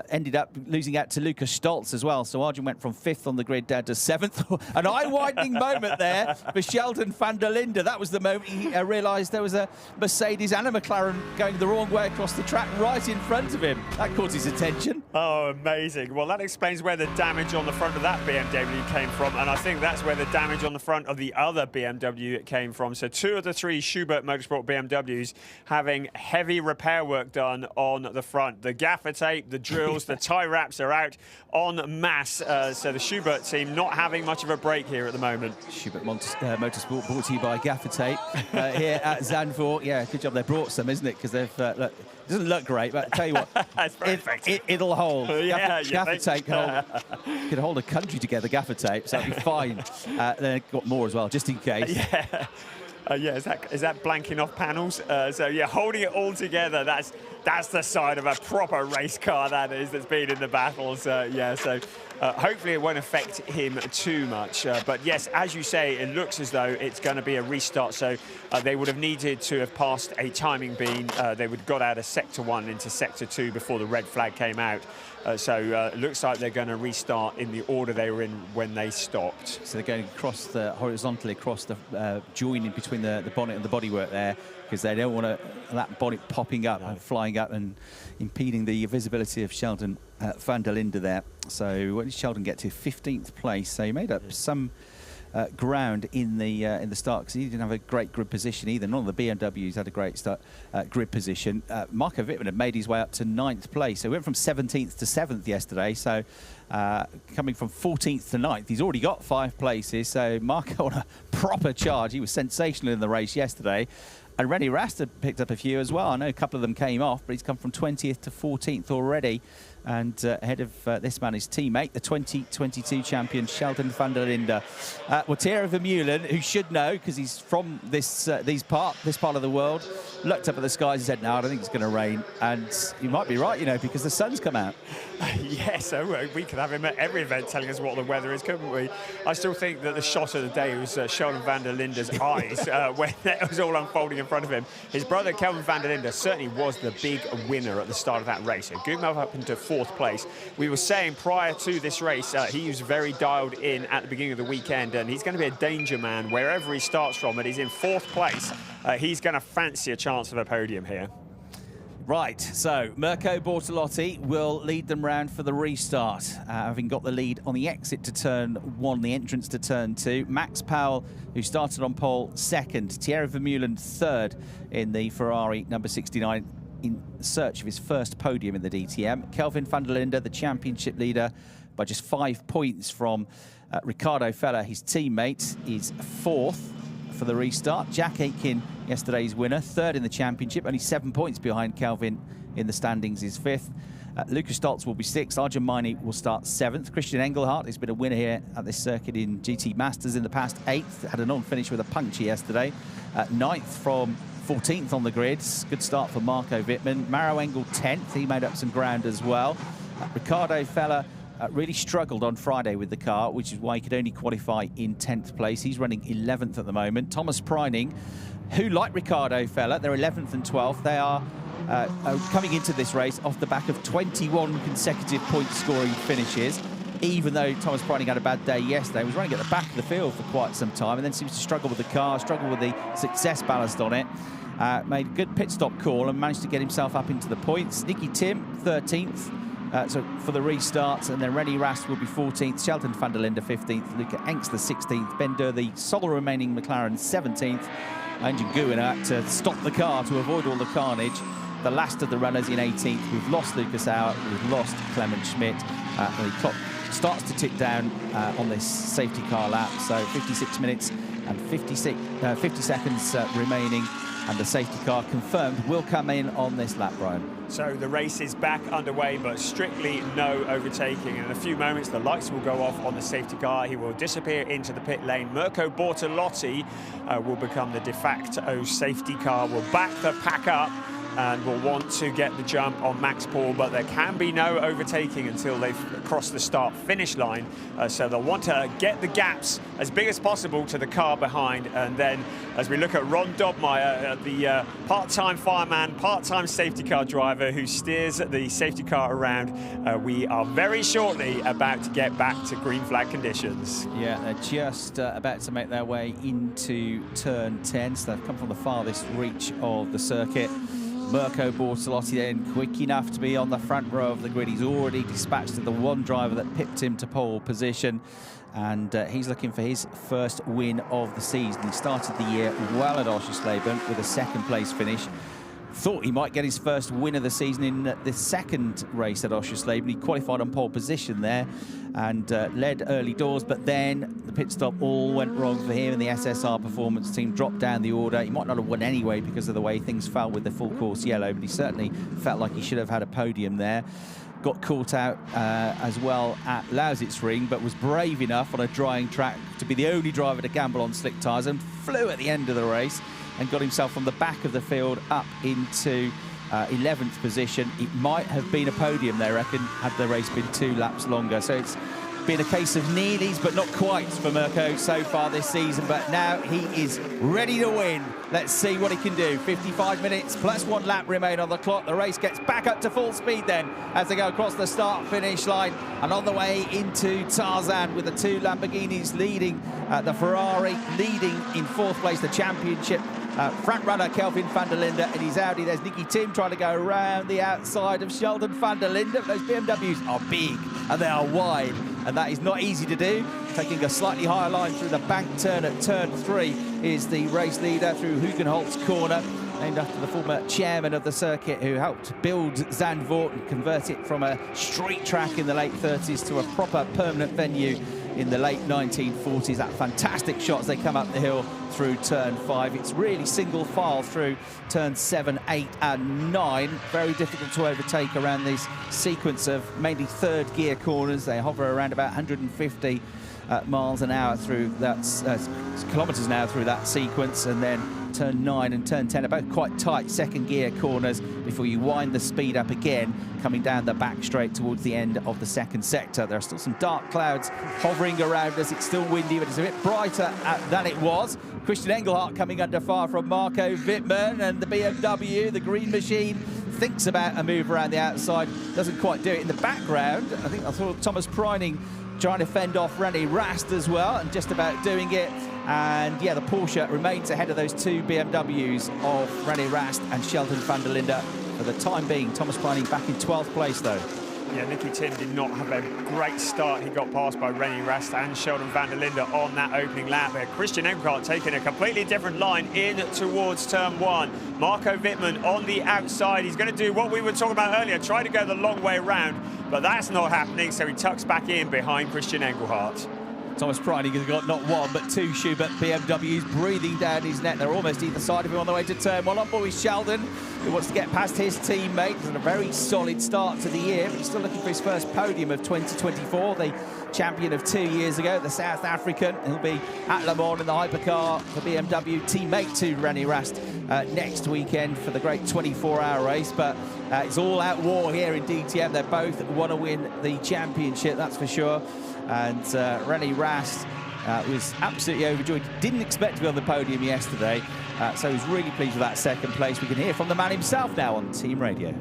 ended up losing out to Lucas Stoltz as well. So Arjun went from 5th on the grid down to 7th. An eye-widening moment there for Sheldon van der Linde. That was the moment he realised there was a Mercedes and a McLaren going the wrong way across the track right in front of him. That caught his attention. Oh, amazing. Well, that explains where the damage on the front of that BMW came from. And I think that's where the damage on the front of the other BMW BMW it came from. So 2 of the 3 Schubert Motorsport BMWs having heavy repair work done on the front. The gaffer tape, the drills, the tie wraps are out en masse. So the Schubert team not having much of a break here at the moment. Schubert Motorsport brought to you by gaffer tape here at Zandvoort. Yeah, good job they brought some, isn't it? Because they've look, it doesn't look great, but I tell you what, it'll hold. Yeah, gaffer tape can hold a country together, gaffer tape, so it'll be fine. Then they've got more as well, just in case. Yeah. Yeah, is that blanking off panels? So yeah, holding it all together, that's the side of a proper race car, that's been in the battles. Yeah, so hopefully it won't affect him too much. But yes, as you say, it looks as though it's going to be a restart. So they would have needed to have passed a timing beam. They would have got out of Sector 1 into Sector 2 before the red flag came out. So it looks like they're going to restart in the order they were in when they stopped. So they're going horizontally across the joining between the bonnet and the bodywork there, because they don't want that bonnet popping up and flying up and impeding the visibility of Sheldon van der Linde there. So what did Sheldon get to? 15th place. So he made up some ground in the start, because he didn't have a great grid position either. None of the BMWs had a great start grid position. Marco Wittmann had made his way up to 9th place. So he went from 17th to 7th yesterday. So coming from 14th to 9th, he's already got 5 places. So Marco on a proper charge. He was sensational in the race yesterday. And Rennie Rast had picked up a few as well. I know a couple of them came off, but he's come from 20th to 14th already. And ahead of this man, his teammate, the 2022 champion, Sheldon van der Linde. Well, Thierry Vermeulen, who should know, because he's from this part of the world, looked up at the skies and said, no, I don't think it's going to rain. And you might be right, you know, because the sun's come out. Yeah, so we could have him at every event telling us what the weather is, couldn't we? I still think that the shot of the day was Sheldon van der Linde's eyes when it was all unfolding in front of him. His brother, Kelvin van der Linde, certainly was the big winner at the start of that race. So Guggenheim up into 4th place. We were saying prior to this race, he was very dialed in at the beginning of the weekend, and he's going to be a danger man wherever he starts from, and he's in 4th place. He's going to fancy a chance of a podium here. Right, so Mirko Bortolotti will lead them round for the restart, having got the lead on the exit to turn 1, the entrance to turn 2. Max Powell, who started on pole, 2nd. Thierry Vermeulen, 3rd in the Ferrari number 69, in search of his first podium in the DTM. Kelvin van der Linde, the championship leader, by just 5 points from Ricardo Feller, his teammate, is 4th for the restart. Jack Aitken, yesterday's winner, 3rd in the championship, only 7 points behind Kelvin in the standings, is 5th. Lucas Stoltz will be 6th. Arjun Maini will start 7th. Christian Engelhardt has been a winner here at this circuit in GT Masters in the past, 8th. Had a non-finish with a puncture yesterday. 9th from 14th on the grids. Good start for Marco Wittmann. Maro Engel 10th. He made up some ground as well. Ricardo Feller really struggled on Friday with the car, which is why he could only qualify in 10th place. He's running 11th at the moment. Thomas Preining, who, like Ricardo Feller, they're 11th and 12th. They are coming into this race off the back of 21 consecutive point-scoring finishes. Even though Thomas Preining had a bad day yesterday, he was running at the back of the field for quite some time, and then seems to struggle with the car, struggle with the success ballast on it. Made a good pit stop call and managed to get himself up into the points. Nicky Tim, 13th. So for the restart, and then Rennie Rast will be 14th, Sheldon van der Linde 15th, Luca Engst the 16th, Ben Durr, the sole remaining McLaren, 17th, Engine Guina to stop the car to avoid all the carnage. The last of the runners in 18th. We've lost Lucas Auer, we've lost Clement Schmidt. The clock starts to tick down on this safety car lap, so 56 minutes and 50 seconds remaining. And the safety car confirmed will come in on this lap, Brian. So the race is back underway, but strictly no overtaking. In a few moments, the lights will go off on the safety car. He will disappear into the pit lane. Mirko Bortolotti will become the de facto safety car. Will back the pack up and will want to get the jump on Max Paul, but there can be no overtaking until they've crossed the start-finish line. So they'll want to get the gaps as big as possible to the car behind. And then, as we look at Ron Dobmeyer, the part-time fireman, part-time safety car driver who steers the safety car around, we are very shortly about to get back to green flag conditions. Yeah, they're just about to make their way into turn 10, so they've come from the farthest reach of the circuit. Mirko Bortolotti then quick enough to be on the front row of the grid. He's already dispatched to the one driver that pipped him to pole position, and he's looking for his first win of the season. He started the year well at Oschersleben with a second place finish. Thought he might get his first win of the season in the second race at Oschersleben. He qualified on pole position there and led early doors, but then the pit stop all went wrong for him, and the SSR Performance team dropped down the order. He might not have won anyway because of the way things fell with the full course yellow, but he certainly felt like he should have had a podium there. Got caught out as well at Lausitzring, but was brave enough on a drying track to be the only driver to gamble on slick tyres and flew at the end of the race and got himself from the back of the field up into 11th position. It might have been a podium, they reckon, had the race been 2 laps longer. So it's been a case of nearlies, but not quite for Mirko so far this season. But now he is ready to win. Let's see what he can do. 55 minutes plus 1 lap remain on the clock. The race gets back up to full speed then as they go across the start-finish line and on the way into Tarzan with the 2 Lamborghinis leading, the Ferrari leading in 4th place, the championship. Front runner Kelvin van der Linde in his Audi. There's Nicky Tim trying to go around the outside of Sheldon van der Linde. Those BMWs are big and they are wide, and that is not easy to do. Taking a slightly higher line through the bank turn at turn 3 is the race leader through Hugenholtz corner, named after the former chairman of the circuit who helped build Zandvoort and convert it from a street track in the late 30s to a proper permanent venue in the late 1940s. That fantastic shot as they come up the hill through turn 5. It's really single file through turn 7, 8 and 9. Very difficult to overtake around this sequence of mainly third gear corners. They hover around about 150 miles an hour through that, kilometers an hour through that sequence, and then turn 9 and turn 10 are both quite tight second gear corners before you wind the speed up again, coming down the back straight towards the end of the second sector. There are still some dark clouds hovering around us. It's still windy, but it's a bit brighter than it was. Christian Engelhardt coming under fire from Marco Wittmann, and the BMW, the green machine, thinks about a move around the outside, doesn't quite do it. In the background, I think I saw Thomas Preining trying to fend off René Rast as well, and just about doing it. And yeah, the Porsche remains ahead of those 2 BMWs of René Rast and Sheldon van der Linde for the time being. Thomas Preining back in 12th place though. Yeah, Nicky Tim did not have a great start. He got passed by René Rast and Sheldon van der Linde on that opening lap. Christian Engelhardt taking a completely different line in towards turn 1. Marco Wittmann on the outside. He's going to do what we were talking about earlier, try to go the long way around, but that's not happening, so he tucks back in behind Christian Engelhardt. Thomas Preining has got not 1 but 2 Schubert BMWs breathing down his neck. They're almost either side of him on the way to turn 1. On board with Sheldon, who wants to get past his teammate. It's a very solid start to the year, but he's still looking for his first podium of 2024. The champion of 2 years ago, the South African. He'll be at Le Mans in the hypercar for BMW, teammate to René Rast next weekend for the great 24-hour race. But it's all-out war here in DTM. They both want to win the championship, that's for sure. And René Rast was absolutely overjoyed. Didn't expect to be on the podium yesterday, so he's really pleased with that second place. We can hear from the man himself now on Team Radio.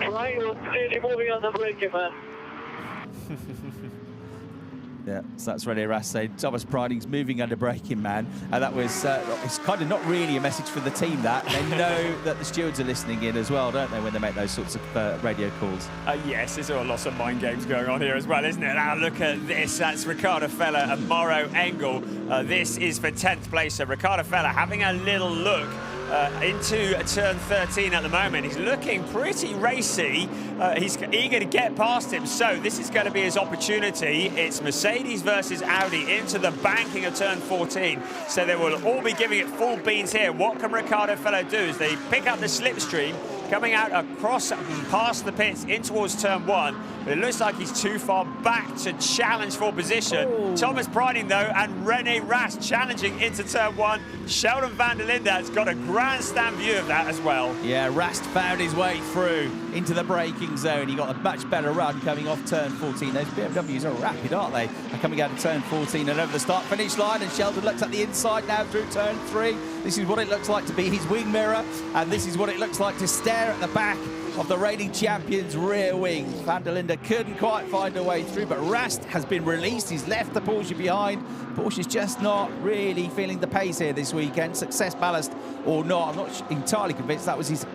Right, you're really moving on the braking, man. Yeah, so that's René Rast saying Thomas Preining's moving under braking, man. And that was, it's kind of not really a message for the team, that. They know that the stewards are listening in as well, don't they, when they make those sorts of radio calls? Yes, there's a lot of mind games going on here as well, isn't it? Now look at this, that's Ricardo Feller and Mauro Engel. This is for 10th place, so Ricardo Feller having a little look into turn 13 at the moment. He's looking pretty racy. He's eager to get past him, so this is going to be his opportunity. It's Mercedes versus Audi into the banking of turn 14, so they will all be giving it full beans here. What can Ricardo Feller do as they pick up the slipstream, coming out across past the pits in towards turn 1, but it looks like he's too far back to challenge for position. Oh. Thomas Preining though, and René Rast challenging into turn 1. Sheldon van der Linde has got a grandstand view of that as well. Yeah, Rast found his way through into the braking zone. He got a much better run coming off turn 14. Those BMWs are rapid, aren't they? They're coming out of turn 14 and over the start-finish line, and Sheldon looks at the inside now through turn 3. This is what it looks like to be his wing mirror, and this is what it looks like to stare at the back of the reigning champions' rear wing. Van der Linde couldn't quite find a way through, but Rast has been released. He's left the Porsche behind. Porsche's just not really feeling the pace here this weekend. Success ballast or not, I'm not entirely convinced that was his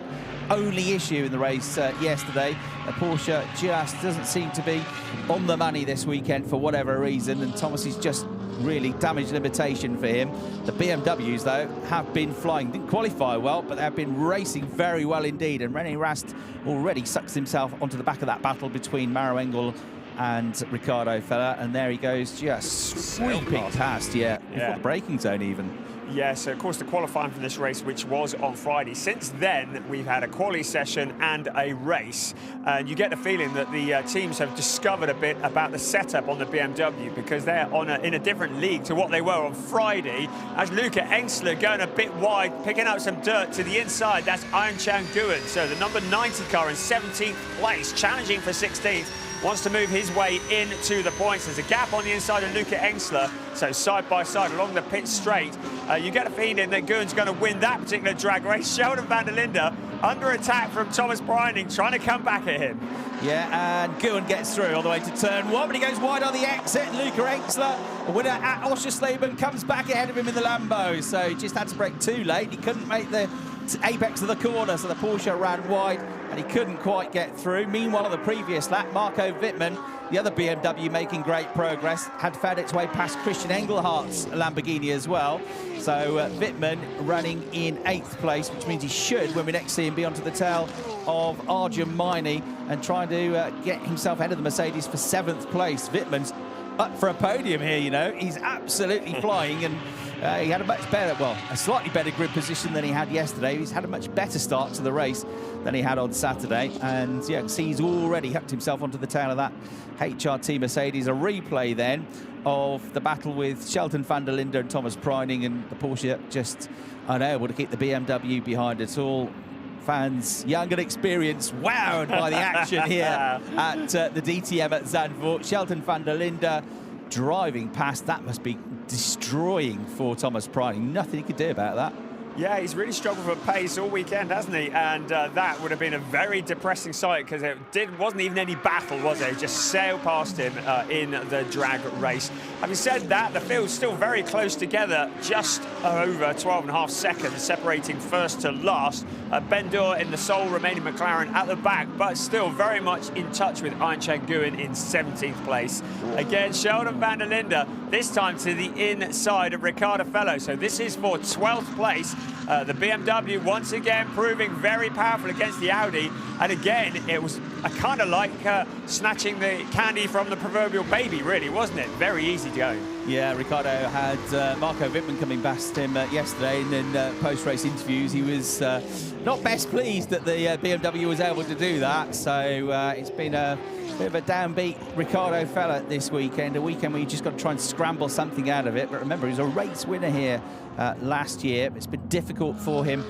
only issue in the race yesterday. Porsche just doesn't seem to be on the money this weekend for whatever reason, and Thomas is just really damage limitation for him. The BMWs, though, have been flying. Didn't qualify well, but they've been racing very well indeed. And René Rast already sucks himself onto the back of that battle between Maro Engel and Ricardo Feller. And there he goes, just sweeping past, before the braking zone even. Yeah, so of course the qualifying for this race, which was on Friday. Since then, we've had a quali session and a race. And you get the feeling that the teams have discovered a bit about the setup on the BMW, because they're in a different league to what they were on Friday. As Luca Engsler going a bit wide, picking up some dirt to the inside. That's Ayenchan Nguyen. So the number 90 car in 17th place, challenging for 16th. Wants to move his way into the points. There's a gap on the inside of Luca Engsler. So side by side along the pit straight. You get a feeling that Nguyen's going to win that particular drag race. Sheldon van der Linde under attack from Thomas Breining, trying to come back at him. Yeah, and Nguyen gets through all the way to turn one, but he goes wide on the exit. Luca Engsler, a winner at Oschersleben, comes back ahead of him in the Lambo. So he just had to brake too late. He couldn't make the apex of the corner, so the Porsche ran wide and he couldn't quite get through. Meanwhile, on the previous lap, Marco Wittmann, the other BMW, making great progress, had found its way past Christian Engelhardt's Lamborghini as well. So Wittmann running in 8th place, which means he should, when we next see him, be onto the tail of Arjun Maini and trying to get himself ahead of the Mercedes for 7th place. Wittmann's up for a podium here, you know. He's absolutely flying, and he had a much better, well, a slightly better grid position than he had yesterday. He's had a much better start to the race than he had on Saturday. And yeah, you can see he's already hooked himself onto the tail of that HRT Mercedes. A replay then of the battle with Sheldon van der Linde and Thomas Breining, and the Porsche just unable to keep the BMW behind at all. Fans, young and experienced, wowed by the action here at the DTM at Zandvoort. Sheldon van der Linde driving past. That must be destroying for Thomas Breining. Nothing he could do about that. Yeah, he's really struggled for pace all weekend, hasn't he? And that would have been a very depressing sight, because it wasn't even any battle, was it? It just sailed past him in the drag race. Having said that, the field's still very close together, just over 12.5 seconds separating first to last. Ben Dor in the sole remaining McLaren at the back, but still very much in touch with Ayenchan Nguyen in 17th place. Again, Sheldon van der Linde, this time to the inside of Ricardo Feller. So this is for 12th place. The BMW once again proving very powerful against the Audi, and again it was kind of like snatching the candy from the proverbial baby, really, wasn't it? Very easy to go. Yeah, Ricardo had Marco Wittmann coming past him yesterday, and in post-race interviews he was not best pleased that the BMW was able to do that. So it's been a bit of a downbeat Ricardo Feller this weekend, a weekend where you just got to try and scramble something out of it. But remember, he was a race winner here last year. It's been difficult for him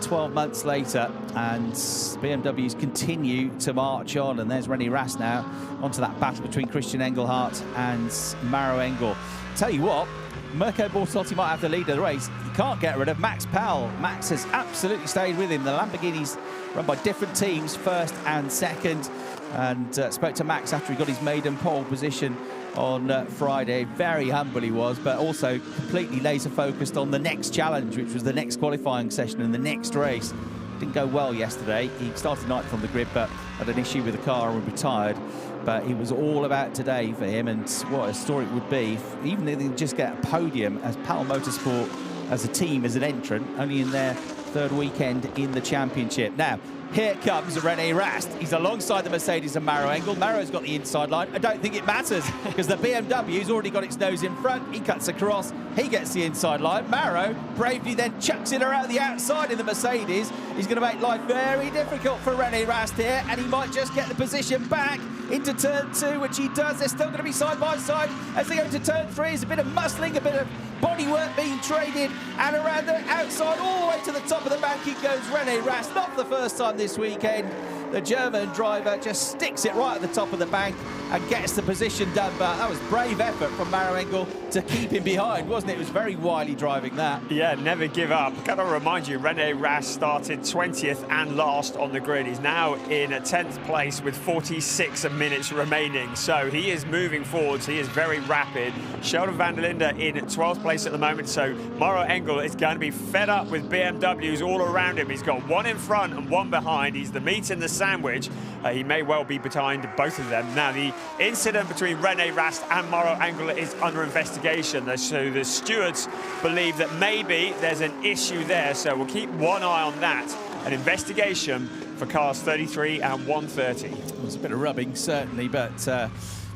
12 months later, and BMWs continue to march on. And there's René Rast now onto that battle between Christian Engelhardt and Maro Engel. Tell you what, Mirko Bortotti might have the lead of the race. You can't get rid of Max Powell. Max has absolutely stayed with him. The Lamborghinis run by different teams, first and second. And spoke to Max after he got his maiden pole position on Friday. Very humble he was, but also completely laser focused on the next challenge, which was the next qualifying session and the next race. Didn't go well yesterday. He started 9th on the grid, but had an issue with the car and retired. But it was all about today for him, and what a story it would be, even if they just get a podium as Powell Motorsport as a team, as an entrant, only in their 3rd weekend in the championship. Now, here comes René Rast. He's alongside the Mercedes and Maro Engel. Maro's got the inside line. I don't think it matters, because the BMW's already got its nose in front. He cuts across. He gets the inside line. Maro bravely then chucks it around the outside in the Mercedes. He's going to make life very difficult for René Rast here, and he might just get the position back into turn 2, which he does. They're still going to be side by side as they go into turn 3. There's a bit of muscling, a bit of bodywork being traded, and around the outside all the way to the top of the bank he goes, René Rast. Not for the first time this weekend. The German driver just sticks it right at the top of the bank and gets the position done. But that was brave effort from Maro Engel to keep him behind, wasn't it? It was very wily driving that. Yeah, never give up. Got to remind you, Rene Rast started 20th and last on the grid. He's now in 10th place with 46 minutes remaining. So he is moving forwards. He is very rapid. Sheldon van der Linde in 12th place at the moment. So Maro Engel is going to be fed up with BMWs all around him. He's got one in front and one behind. He's the meat in the sandwich. He may well be behind both of them. Now, the incident between Rene Rast and Maro Engel is under investigation. So the stewards believe that maybe there's an issue there. So we'll keep one eye on that. An investigation for cars 33 and 130. It was a bit of rubbing, certainly, but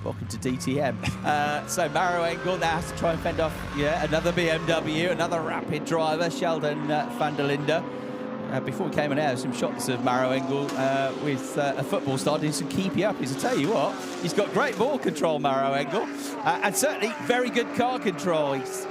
welcome to DTM. So Maro Engel now has to try and fend off another BMW, another rapid driver, Sheldon van der Linde. Before we came on air, some shots of Maro Engel with a football star doing some keepy uppies. I tell you what, he's got great ball control, Maro Engel, and certainly very good car control. He's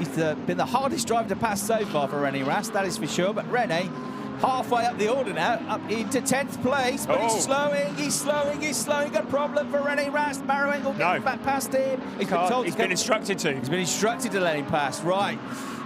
been the hardest driver to pass so far for Rene Rast, that is for sure. But Rene, halfway up the order now, up into 10th place, but he's slowing. A problem for Rene Rast. Maro Engel getting back past him. He's been instructed to. He's been instructed to let him pass, right.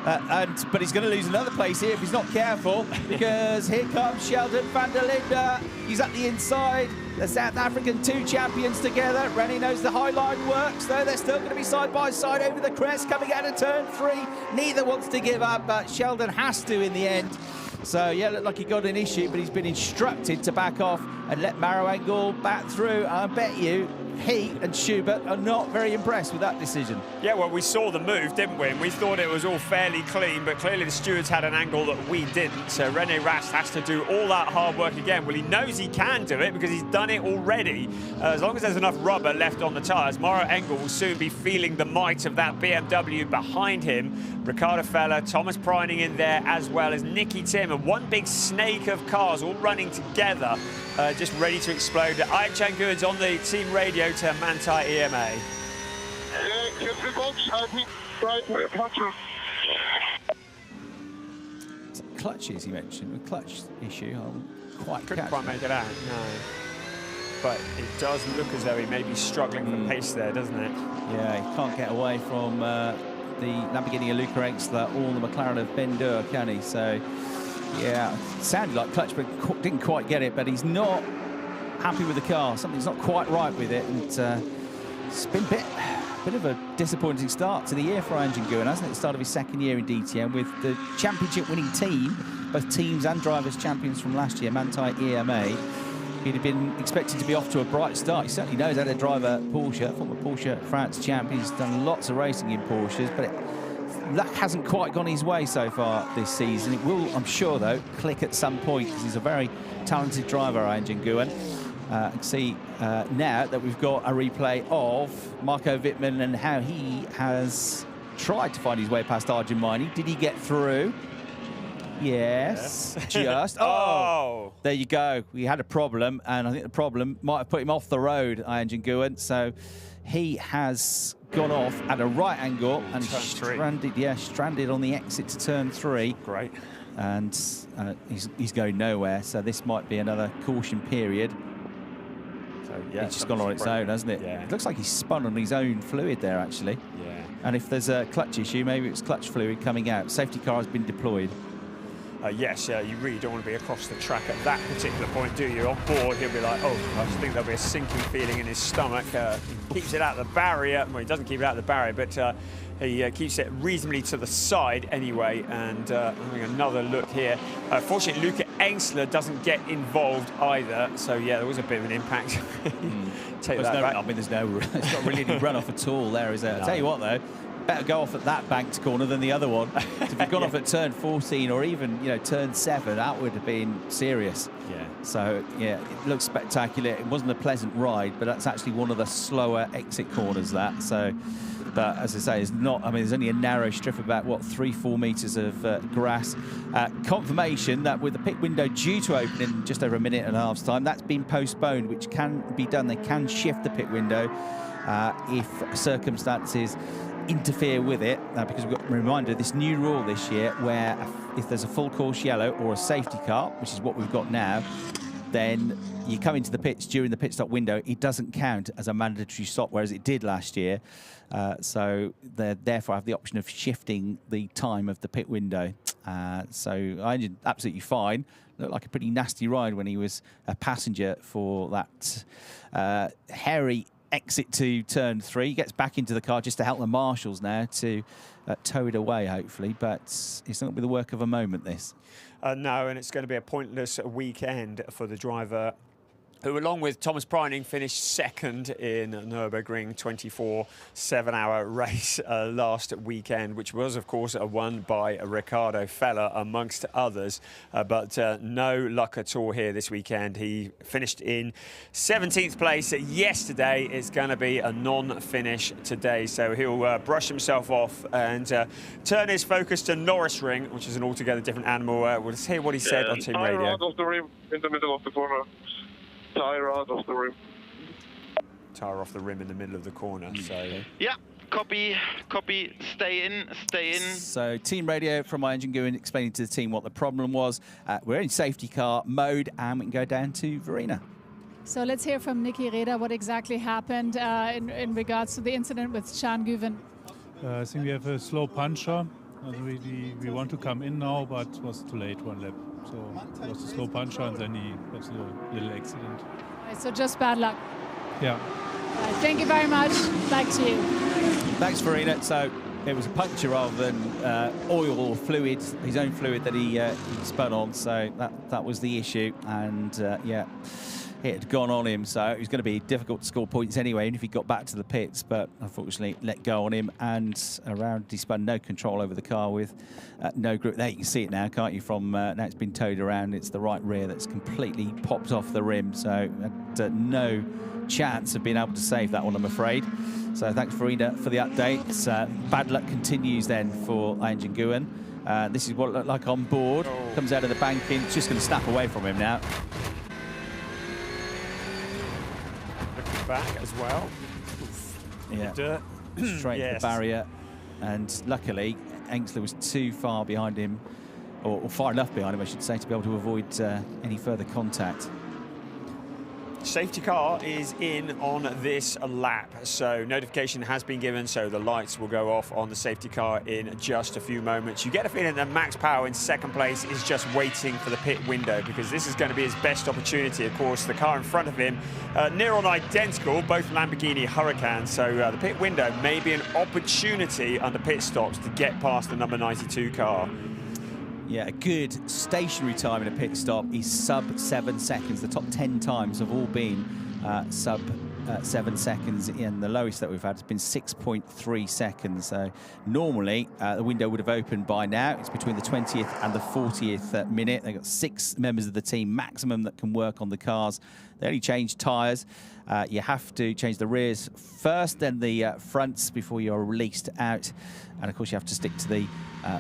But he's going to lose another place here if he's not careful, because here comes Sheldon van der Linde. He's at the inside. The South African two champions together. Rene knows the high line works, though. They're still going to be side by side over the crest, coming out of turn 3. Neither wants to give up, but Sheldon has to in the end. So, yeah, looked like he got an issue, but he's been instructed to back off and let Maro Engel back through. I bet you he and Schubert are not very impressed with that decision. Yeah, well, we saw the move, didn't we? And we thought it was all fairly clean, but clearly the stewards had an angle that we didn't. So Rene Rast has to do all that hard work again. Well, he knows he can do it because he's done it already. As long as there's enough rubber left on the tyres, Maro Engel will soon be feeling the might of that BMW behind him. Ricardo Feller, Thomas Preining in there, as well as Nicky Tim, and one big snake of cars all running together, just ready to explode. Ayat Canguen's on the team radio to Manthey EMA. Clutches, he mentioned, a clutch issue. I couldn't quite make it out, no. But it does look as though he may be struggling for pace there, doesn't it? Yeah, he can't get away from the Lamborghini of Luca Engstler or the McLaren of Ben Dur, can he? So, yeah, sounded like clutch, but didn't quite get it. But he's not happy with the car. Something's not quite right with it. And it's been a bit of a disappointing start to the year for Ayat Canguén, hasn't it? The start of his second year in DTM with the championship-winning team, both teams and drivers champions from last year, Manthey EMA. He'd have been expected to be off to a bright start. He certainly knows how to drive a Porsche, former Porsche France champion. He's done lots of racing in Porsches, but luck hasn't quite gone his way so far this season. It will, I'm sure, though, click at some point, because he's a very talented driver, Ayat Canguén. You can see now that we've got a replay of Marco Wittmann and how he has tried to find his way past Arjun Maini. Did he get through? Yes. Just. Oh, there you go. We had a problem, and I think the problem might have put him off the road, Ayat Canguén. So he has gone off at a right angle and stranded on the exit to turn 3. Great. And he's going nowhere. So this might be another caution period. So yeah, it's just gone on its own, hasn't it? Yeah. It looks like he's spun on his own fluid there, actually. Yeah. And if there's a clutch issue, maybe it's clutch fluid coming out. Safety car has been deployed. Yes, you really don't want to be across the track at that particular point, do you? On board, he'll be like, oh, I just think there'll be a sinking feeling in his stomach. He keeps it out of the barrier. Well, he doesn't keep it out of the barrier, but he keeps it reasonably to the side anyway. And having another look here. Fortunately, Luca Engstler doesn't get involved either. So, yeah, there was a bit of an impact. Take that back. I mean, there's it's not really any runoff at all there, is there? No. I'll tell you what, though. Better go off at that banked corner than the other one. So if you'd gone off at turn 14 or even, turn 7, that would have been serious. Yeah. So, yeah, it looks spectacular. It wasn't a pleasant ride, but that's actually one of the slower exit corners, that. So, but as I say, it's not, I mean, there's only a narrow strip of about, 3-4 metres of grass. Confirmation that with the pit window due to open in just over a minute and a half's time, that's been postponed, which can be done. They can shift the pit window if circumstances interfere with it, because we've got a reminder, this new rule this year where if there's a full course yellow or a safety car, which is what we've got now, then you come into the pits during the pit stop window, it doesn't count as a mandatory stop, whereas it did last year. So they therefore have the option of shifting the time of the pit window. So I did absolutely fine. Looked like a pretty nasty ride when he was a passenger for that hairy exit to turn 3. He gets back into the car just to help the marshals now to tow it away, hopefully. But it's not going to be the work of a moment, this. No, and it's going to be a pointless weekend for the driver who, along with Thomas Preining, finished second in Nürburgring 24 7-hour race last weekend, which was, of course, won by Ricardo Feller, amongst others. But no luck at all here this weekend. He finished in 17th place yesterday. It's going to be a non-finish today. So he'll brush himself off and turn his focus to Norrisring, which is an altogether different animal. We'll hear what he said on team radio. Out of the rim in the middle of the corner. Tire out of the rim. Tire off the rim in the middle of the corner. So yeah, copy, stay in. So team radio from my engine going explaining to the team what the problem was. We're in safety car mode and we can go down to Verena. So let's hear from Nicky Reda what exactly happened in regards to the incident with Sean Guven. I think we have a slow puncher. We want to come in now, but it was too late, one lap. So it was a slow puncher and then he was a little accident. Right, so just bad luck. Yeah. Thank you very much. Back to you. Thanks, Verena. So it was a puncture rather than oil or fluid, his own fluid that he spun on. So that was the issue. And yeah, it had gone on him. So it was going to be difficult to score points anyway, even if he got back to the pits. But unfortunately, let go on him. And around, he spun no control over the car with no grip. There you can see it now, can't you? From now it's been towed around. It's the right rear that's completely popped off the rim. So no chance of being able to save that one, I'm afraid. So thanks, Verena, for the update. Bad luck continues then for Engine Nguyen. This is what it looked like on board. Comes out of the banking. It's just going to snap away from him now. Looking back as well. Yeah, dirt. Straight to the barrier. And luckily, Engstler was too far behind him, or far enough behind him, I should say, to be able to avoid any further contact. Safety car is in on this lap, so notification has been given, so the lights will go off on the safety car in just a few moments. You get a feeling that Max Powell in second place is just waiting for the pit window, because this is going to be his best opportunity. Of course, the car in front of him, near on identical, both Lamborghini Huracans, so the pit window may be an opportunity under pit stops to get past the number 92 car. Yeah, a good stationary time in a pit stop is sub 7 seconds. The top 10 times have all been sub 7 seconds, and the lowest that we've had has been 6.3 seconds. So normally the window would have opened by now. It's between the 20th and the 40th minute. They've got 6 members of the team maximum that can work on the cars. They only change tyres. You have to change the rears first, then the fronts before you're released out. And of course you have to stick to the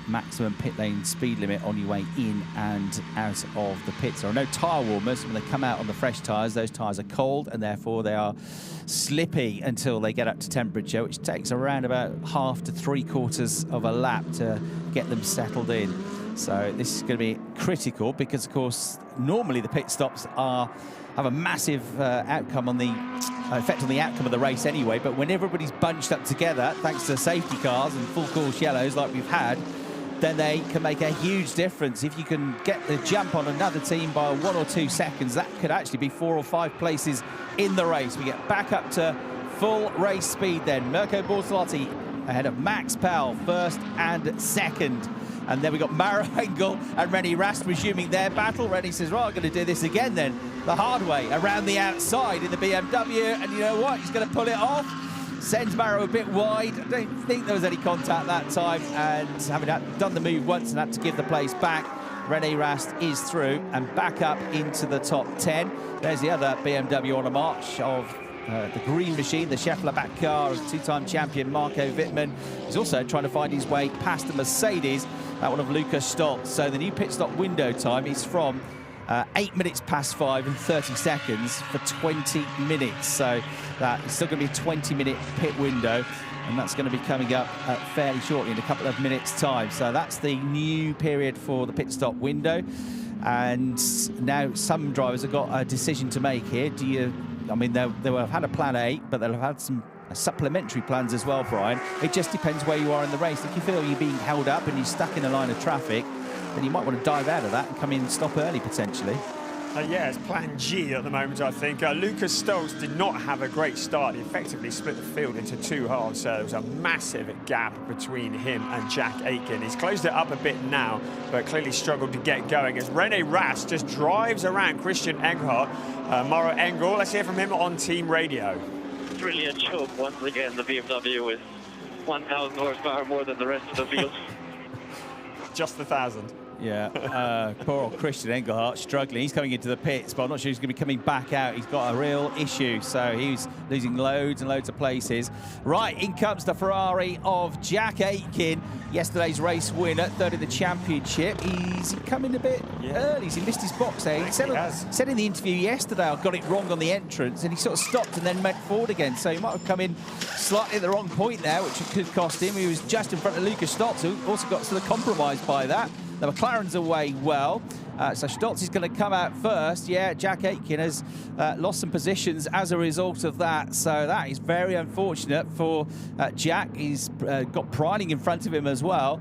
maximum pit lane speed limit on your way in and out of the pits. There are no tyre warmers. When they come out on the fresh tyres, those tyres are cold and therefore they are slippy until they get up to temperature, which takes around about half to 3/4 of a lap to get them settled in. So this is going to be critical because, of course, normally the pit stops have a massive outcome on the effect on the outcome of the race anyway. But when everybody's bunched up together, thanks to safety cars and full course yellows like we've had, then they can make a huge difference. If you can get the jump on another team by 1 or 2 seconds, that could actually be 4 or 5 places in the race. We get back up to full race speed then. Mirko Bortolotti ahead of Max Powell, first and second. And then we got Maro Engel and René Rast resuming their battle. René says, right, I'm going to do this again then, the hard way, around the outside in the BMW. And you know what? He's going to pull it off. Sends Maro a bit wide. I don't think there was any contact that time. And having done the move once and had to give the place back, René Rast is through and back up into the top 10. There's the other BMW on a march of the green machine, the Scheffler back car of 2-time champion Marco Wittmann. He's also trying to find his way past the Mercedes, that one of Lucas Stoltz. So the new pit stop window time is from 8 minutes past 5 and 30 seconds for 20 minutes. So that is still going to be a 20-minute pit window, and that's going to be coming up fairly shortly in a couple of minutes' time. So that's the new period for the pit stop window. And now some drivers have got a decision to make here. I mean, they will have had a plan A, but they'll have had some supplementary plans as well, Brian. It just depends where you are in the race. If you feel you're being held up and you're stuck in a line of traffic, then you might want to dive out of that and come in and stop early, potentially. Yeah, it's plan G at the moment, I think. Lucas Stoltz did not have a great start. He effectively split the field into two halves, so there was a massive gap between him and Jack Aitken. He's closed it up a bit now, but clearly struggled to get going as Rene Rast just drives around Christian Engelhardt. Mauro Engel, let's hear from him on team radio. Brilliant job once again, the BMW with 1,000 horsepower more than the rest of the field. Just 1,000. Yeah, poor old Christian Engelhardt struggling. He's coming into the pits, but I'm not sure he's going to be coming back out. He's got a real issue, so he's losing loads and loads of places. Right, in comes the Ferrari of Jack Aitken, yesterday's race winner, third in the championship. He's coming a bit early. He missed his box there. He said in the interview yesterday, I got it wrong on the entrance, and he sort of stopped and then went forward again. So he might have come in slightly at the wrong point there, which could cost him. He was just in front of Lucas Stoltz, who also got sort of compromised by that. The McLaren's away well, so Stoltz is going to come out first. Yeah, Jack Aitken has lost some positions as a result of that, so that is very unfortunate for Jack. He's got Preining in front of him as well.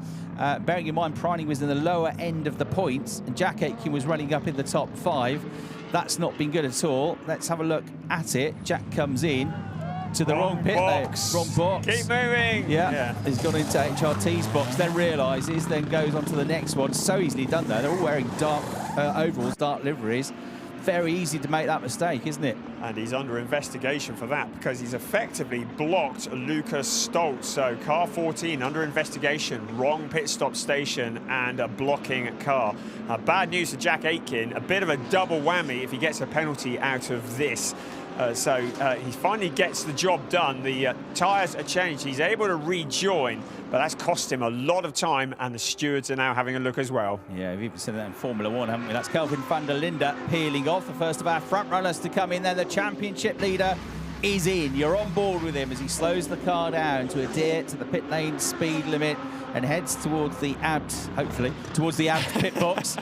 Bearing in mind, Preining was in the lower end of the points, and Jack Aitken was running up in the top 5. That's not been good at all. Let's have a look at it. Jack comes in to the wrong pit box. Wrong box. Keep moving. Yeah, he's gone into HRT's box, then realises, then goes on to the next one. So easily done there. They're all wearing dark overalls, dark liveries. Very easy to make that mistake, isn't it? And he's under investigation for that because he's effectively blocked Lucas Stoltz. So car 14 under investigation, wrong pit stop station and a blocking car. Bad news for Jack Aitken, a bit of a double whammy if he gets a penalty out of this. So he finally gets the job done. The tyres are changed. He's able to rejoin, but that's cost him a lot of time, and the stewards are now having a look as well. Yeah, we've even seen that in Formula 1, haven't we? That's Kelvin van der Linde peeling off, the first of our front runners to come in there. The championship leader is in. You're on board with him as he slows the car down to adhere to the pit lane speed limit and heads towards the hopefully, towards the pit box.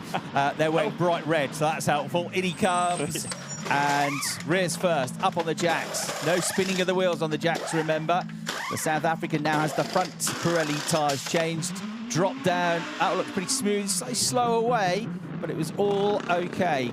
They're wearing bright red, so that's helpful. In he comes. And rears first, up on the jacks. No spinning of the wheels on the jacks, remember. The South African now has the front Pirelli tyres changed. Drop down, that looks pretty smooth, slightly slow away, but it was all okay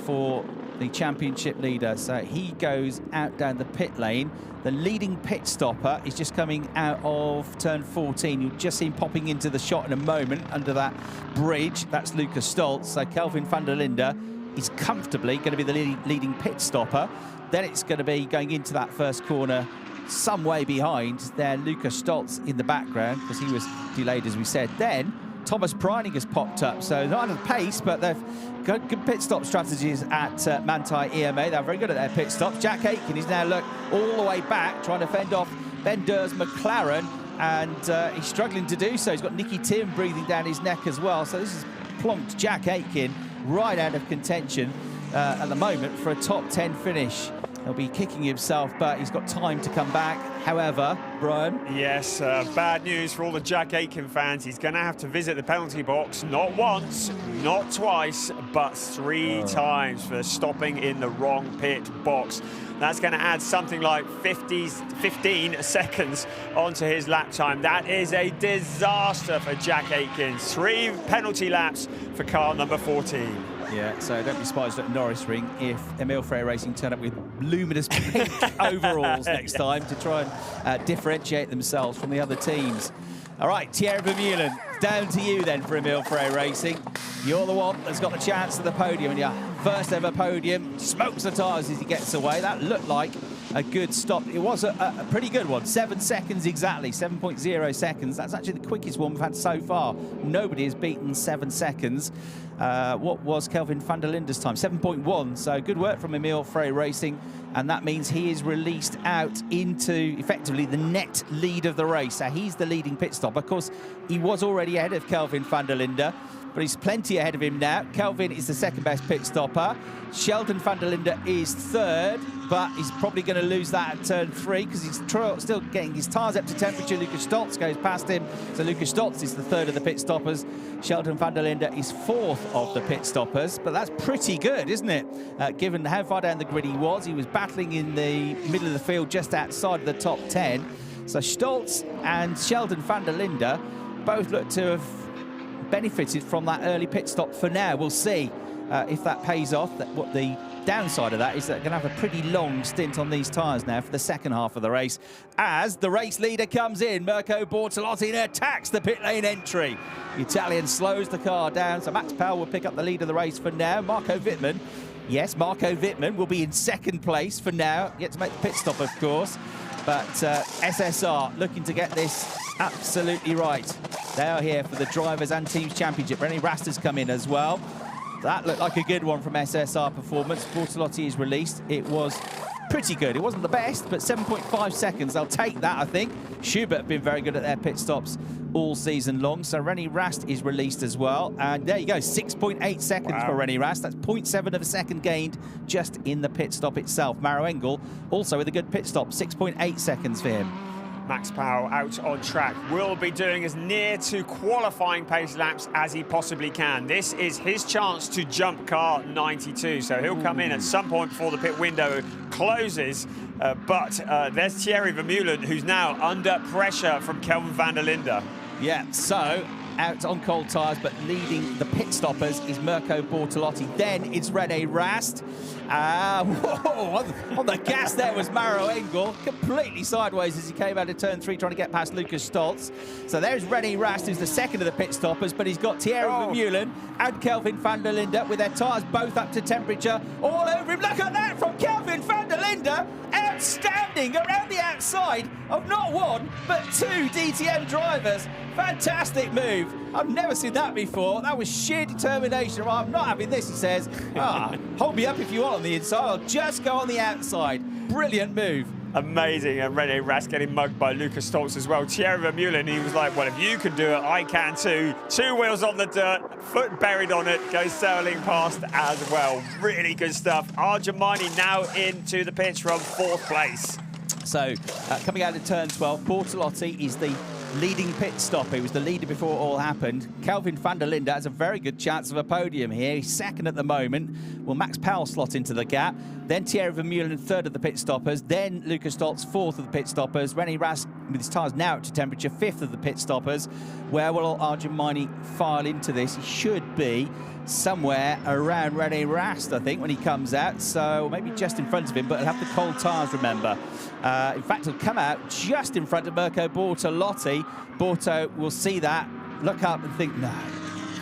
for the championship leader. So he goes out down the pit lane. The leading pit stopper is just coming out of turn 14. You'll just see him popping into the shot in a moment under that bridge. That's Lucas Stoltz. So Kelvin van der Linde is comfortably going to be the leading pit stopper. Then it's going to be going into that first corner some way behind. There, Lucas Stoltz in the background because he was delayed, as we said. Then Thomas Preining has popped up. So not at the pace, but they've got good pit stop strategies at Manthey EMA. They're very good at their pit stops. Jack Aitken is now, look, all the way back, trying to fend off Ben Durr's McLaren, and he's struggling to do so. He's got Nicky Tim breathing down his neck as well. So this has plonked Jack Aitken right out of contention at the moment for a top 10 finish. He'll be kicking himself, but he's got time to come back. However, Brian? Yes, bad news for all the Jack Aitken fans. He's going to have to visit the penalty box not once, not twice, but 3 times for stopping in the wrong pit box. That's going to add something like 15 seconds onto his lap time. That is a disaster for Jack Aitken. 3 penalty laps for car number 14. Yeah, so don't be surprised at Norris Ring if Emil Frey Racing turn up with luminous pink overalls next time to try and differentiate themselves from the other teams. All right, Thierry Vermeulen, down to you then for Emil Frey Racing. You're the one that's got the chance at the podium, and your first ever podium. Smokes the tyres as he gets away. That looked like a good stop. It was a pretty good one. 7 seconds exactly, 7.0 seconds. That's actually the quickest one we've had so far. Nobody has beaten 7 seconds. What was Kelvin van der Linde's time? 7.1. So good work from Emil Frey Racing, and that means he is released out into effectively the net lead of the race. So he's the leading pit stop. Of course, he was already ahead of Kelvin van der Linde. but he's plenty ahead of him now. Kelvin is the second best pit stopper. Sheldon van der Linde is third, but he's probably going to lose that at turn 3 because he's still getting his tyres up to temperature. Lucas Stoltz goes past him, so Lucas Stoltz is the third of the pit stoppers. Sheldon van der Linde is fourth of the pit stoppers, but that's pretty good, isn't it? Given how far down the grid he was battling in the middle of the field just outside of the top 10. So Stoltz and Sheldon van der Linde both look to have benefited from that early pit stop for now. We'll see if that pays off. What the downside of that is that they're going to have a pretty long stint on these tyres now for the second half of the race. As the race leader comes in, Mirko Bortolotti attacks the pit lane entry. The Italian slows the car down, so Max Powell will pick up the lead of the race for now. Marco Wittmann, yes, Marco Wittmann will be in second place for now. Yet to make the pit stop, of course. But SSR looking to get this absolutely right. They are here for the Drivers' and Teams Championship. René Rast has come in as well. That looked like a good one from SSR Performance. Bortolotti is released. It was pretty good. It wasn't the best, but 7.5 seconds. They'll take that, I think. Schubert have been very good at their pit stops all season long. So René Rast is released as well. And there you go, 6.8 seconds for René Rast. That's 0.7 of a second gained just in the pit stop itself. Maro Engel also with a good pit stop, 6.8 seconds for him. Max Powell out on track will be doing as near to qualifying pace laps as he possibly can. This is his chance to jump car 92, so he'll come in at some point before the pit window closes. But there's Thierry Vermeulen, who's now under pressure from Kelvin van der Linde. Yeah, so out on cold tyres, but leading the pit stoppers is Mirko Bortolotti. Then it's René Rast. Whoa, on the gas there was Maro Engel, completely sideways as he came out of turn 3 trying to get past Lucas Stoltz. So there's René Rast, who's the second of the pit stoppers, but he's got Thierry Vermeulen and Kelvin van der Linde with their tyres both up to temperature all over him. Look at that from Kelvin van der Linde. Outstanding around the outside of not one, but 2 DTM drivers. Fantastic move. I've never seen that before. That was sheer determination. I'm not having this, he says. Hold me up if you want on the inside. I'll just go on the outside. Brilliant move. Amazing, and René Rast getting mugged by Lucas Stoltz as well. Thierry Vermeulen, he was like, well, if you can do it, I can too. 2 wheels on the dirt, foot buried on it, goes sailing past as well. Really good stuff. Arjamani now into the pits from 4th place. So, coming out of turn 12, Bortolotti is the leading pit stopper. He was the leader before it all happened. Kelvin van der Linde has a very good chance of a podium here. He's second at the moment. Will Max Powell slot into the gap? Then Thierry Vermeulen, third of the pit stoppers. Then Lucas Stoltz, fourth of the pit stoppers. René Rast, with his tyres now up to temperature, fifth of the pit stoppers. Where will Arjamani file into this? He should be somewhere around René Rast, I think, when he comes out. So maybe just in front of him, but he'll have the cold tyres, remember. In fact, he'll come out just in front of Mirko Bortolotti. Borto will see that, look up and think, no,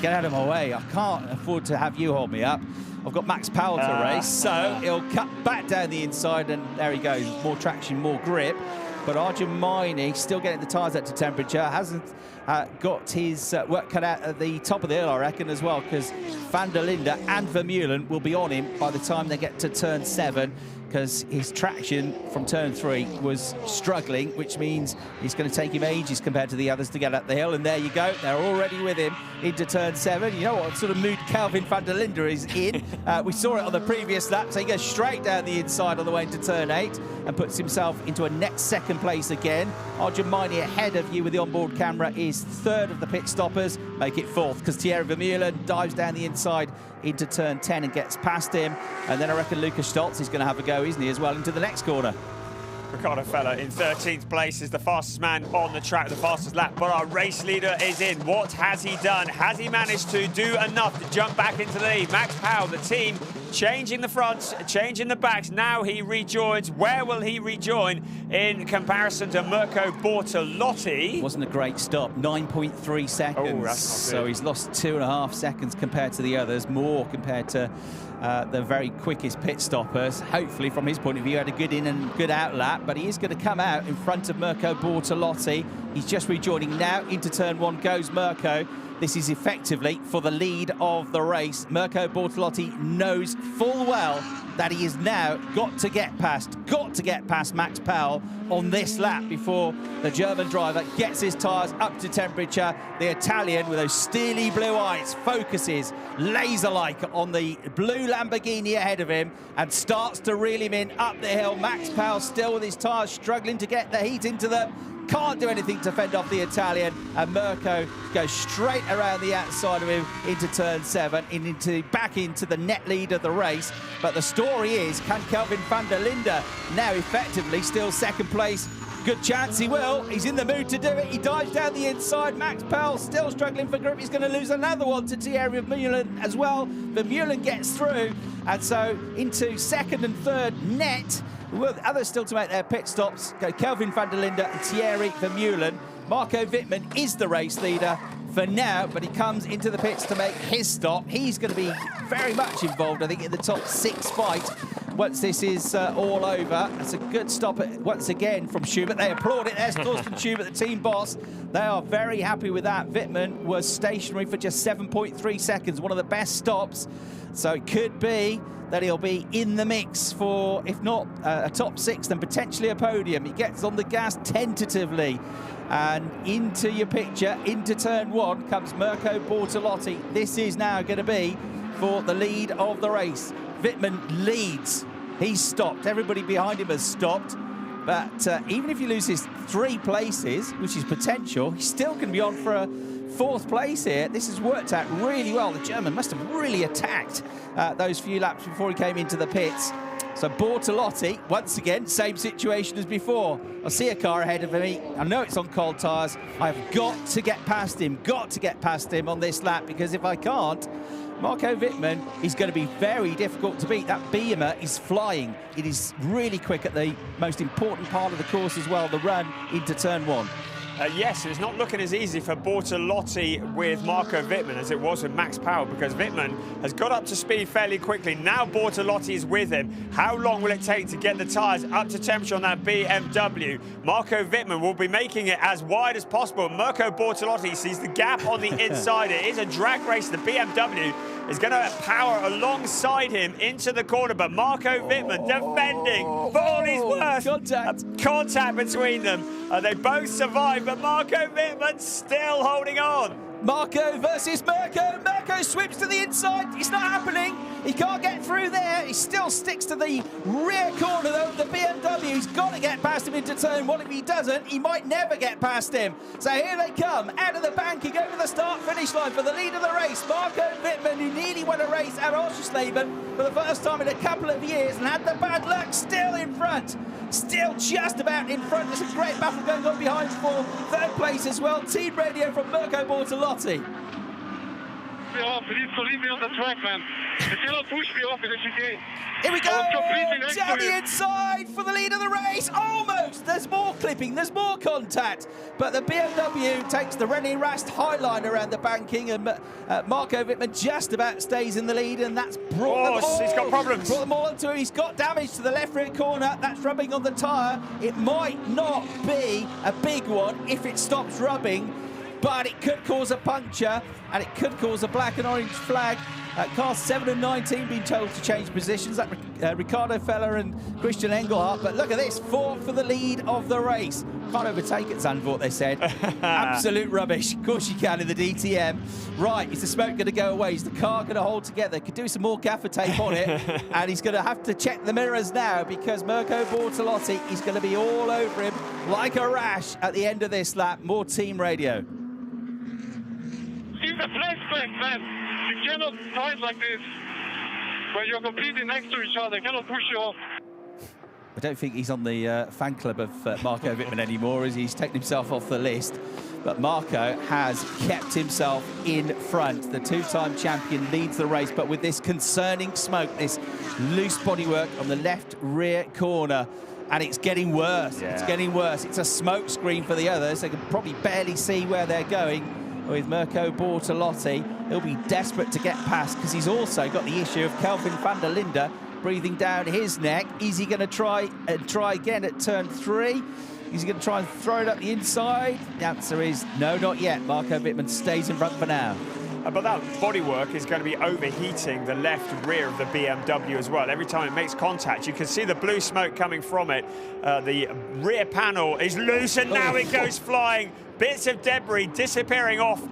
get out of my way. I can't afford to have you hold me up. I've got Max Powell to race. So he'll cut back down the inside, and there he goes. More traction, more grip. But Arjamani still getting the tyres up to temperature, hasn't got his work cut out at the top of the hill, I reckon, as well, because van der Linde and Vermeulen will be on him by the time they get to turn 7, because his traction from turn 3 was struggling, which means it's going to take him ages compared to the others to get up the hill. And there you go, they're already with him into turn 7. You know what sort of mood Kelvin van der Linde is in. We saw it on the previous lap, so he goes straight down the inside on the way into turn 8 and puts himself into a net second place again. Arjamani ahead of you with the onboard camera is third of the pit stoppers. Make it fourth, because Thierry Vermeulen dives down the inside into turn 10 and gets past him. And then I reckon Lucas Stoltz is going to have a go, isn't he, as well, into the next corner. Ricardo Feller in 13th place is the fastest man on the track, the fastest lap, but our race leader is in. What has he done? Has he managed to do enough to jump back into the lead? Max Powell, the team, changing the fronts, changing the backs. Now he rejoins. Where will he rejoin in comparison to Mirko Bortolotti? Wasn't a great stop, 9.3 seconds. Oh, that's not good. So he's lost 2.5 seconds compared to the others, more compared to the very quickest pit stoppers. Hopefully, from his point of view, had a good in and good out lap, but he is going to come out in front of Mirko Bortolotti. He's just rejoining now. Into turn 1 goes Mirko. This is effectively for the lead of the race. Mirko Bortolotti knows full well that he has now got to get past Max Powell on this lap before the German driver gets his tyres up to temperature. The Italian, with those steely blue eyes, focuses laser-like on the blue Lamborghini ahead of him and starts to reel him in up the hill. Max Powell still with his tyres, struggling to get the heat into them. Can't do anything to fend off the Italian, and Mirko goes straight around the outside of him into turn 7, back into the net lead of the race. But the story is, can Kelvin van der Linde now effectively steal second place? Good chance he will. He's in the mood to do it. He dives down the inside. Max Powell still struggling for grip. He's going to lose another one to Thierry Vermeulen as well. Vermeulen gets through, and so into second and third net. Well, others still to make their pit stops go Kelvin van der Linde and Thierry Vermeulen. Marco Wittmann is the race leader for now, but he comes into the pits to make his stop. He's going to be very much involved, I think, in the top 6 fight once this is all over. That's a good stop once again from Schubert. They applaud it. There's Thorsten Schubert, the team boss. They are very happy with that. Wittmann was stationary for just 7.3 seconds, one of the best stops. So it could be that he'll be in the mix for, if not a top 6, then potentially a podium. He gets on the gas tentatively. And into your picture, into turn 1, comes Mirko Bortolotti. This is now going to be for the lead of the race. Wittmann leads. He's stopped. Everybody behind him has stopped. But even if he loses 3 places, which is potential, he's still going to be on for a 4th place here. This has worked out really well. The German must have really attacked those few laps before he came into the pits. So Bortolotti, once again, same situation as before. I see a car ahead of me. I know it's on cold tyres. I've got to get past him on this lap, because if I can't, Marco Wittmann is going to be very difficult to beat. That Beamer is flying. It is really quick at the most important part of the course as well, the run into turn 1. Yes, it's not looking as easy for Bortolotti with Marco Wittmann as it was with Max Powell, because Wittmann has got up to speed fairly quickly. Now Bortolotti is with him. How long will it take to get the tyres up to temperature on that BMW? Marco Wittmann will be making it as wide as possible. Mirko Bortolotti sees the gap on the inside. It is a drag race. The BMW is going to power alongside him into the corner, but Marco Wittmann defending for all he's worth. Contact between them. They both survive, but Marco Wittmann still holding on. Marco versus Mirko. Mirko sweeps to the inside. It's not happening. He can't get through there. He still sticks to the rear corner, though, of the BMW. He's got to get past him into turn 1. If he doesn't, he might never get past him. So here they come, out of the banking, over the start-finish line for the lead of the race. Marco Wittmann, who nearly won a race at Oschersleben for the first time in a couple of years and had the bad luck, still in front. Still just about in front. There's a great battle going on behind for 3rd place as well. Team radio from Mirko Bortolotti. off. You need to leave me on the track, man. If you don't push me off, it's okay. Here we go, down the inside for the lead of the race. Almost, there's more clipping, there's more contact. But the BMW takes the René Rast high line around the banking, and Marco Wittmann just about stays in the lead, and that's brought them all. He's got problems. Brought them all into him. He's got damage to the left rear corner. That's rubbing on the tyre. It might not be a big one if it stops rubbing, but it could cause a puncture, and it could cause a black and orange flag. Cars 7 and 19 being told to change positions. That Ricardo Feller and Christian Engelhardt. But look at this, 4 for the lead of the race. Can't overtake at Zandvoort, they said. Absolute rubbish. Of course you can in the DTM. Right, is the smoke going to go away? Is the car going to hold together? Could do some more gaffer tape on it. And he's going to have to check the mirrors now, because Mirko Bortolotti is going to be all over him like a rash at the end of this lap. More team radio. He's a flashback, man. You cannot fight like this when you're completely next to each other. They cannot push you off. I don't think he's on the fan club of Marco Wittmann anymore, as he's taken himself off the list. But Marco has kept himself in front. The two-time champion leads the race, but with this concerning smoke, this loose bodywork on the left rear corner. And it's getting worse. Yeah. It's getting worse. It's a smoke screen for the others. They can probably barely see where they're going. With Mirko Bortolotti, he'll be desperate to get past, because he's also got the issue of Kelvin van der Linde breathing down his neck. Is he going to try again at turn 3? Is he going to try and throw it up the inside? The answer is no, not yet. Marco Wittmann stays in front for now. But that bodywork is going to be overheating the left rear of the BMW as well. Every time it makes contact, you can see the blue smoke coming from it. The rear panel is loose, and now it goes flying. Bits of debris disappearing off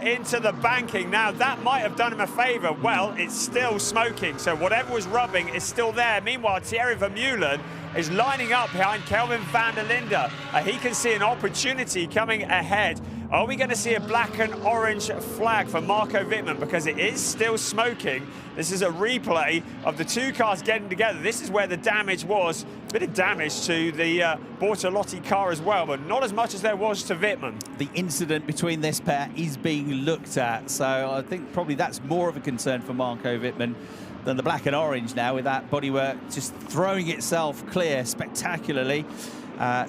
into the banking. Now, that might have done him a favour. Well, it's still smoking, so whatever was rubbing is still there. Meanwhile, Thierry Vermeulen is lining up behind Kelvin van der Linde. He can see an opportunity coming ahead. Are we going to see a black and orange flag for Marco Wittmann? Because it is still smoking. This is a replay of the two cars getting together. This is where the damage was. A bit of damage to the Bortolotti car as well, but not as much as there was to Wittmann. The incident between this pair is being looked at, so I think probably that's more of a concern for Marco Wittmann than the black and orange now, with that bodywork just throwing itself clear spectacularly.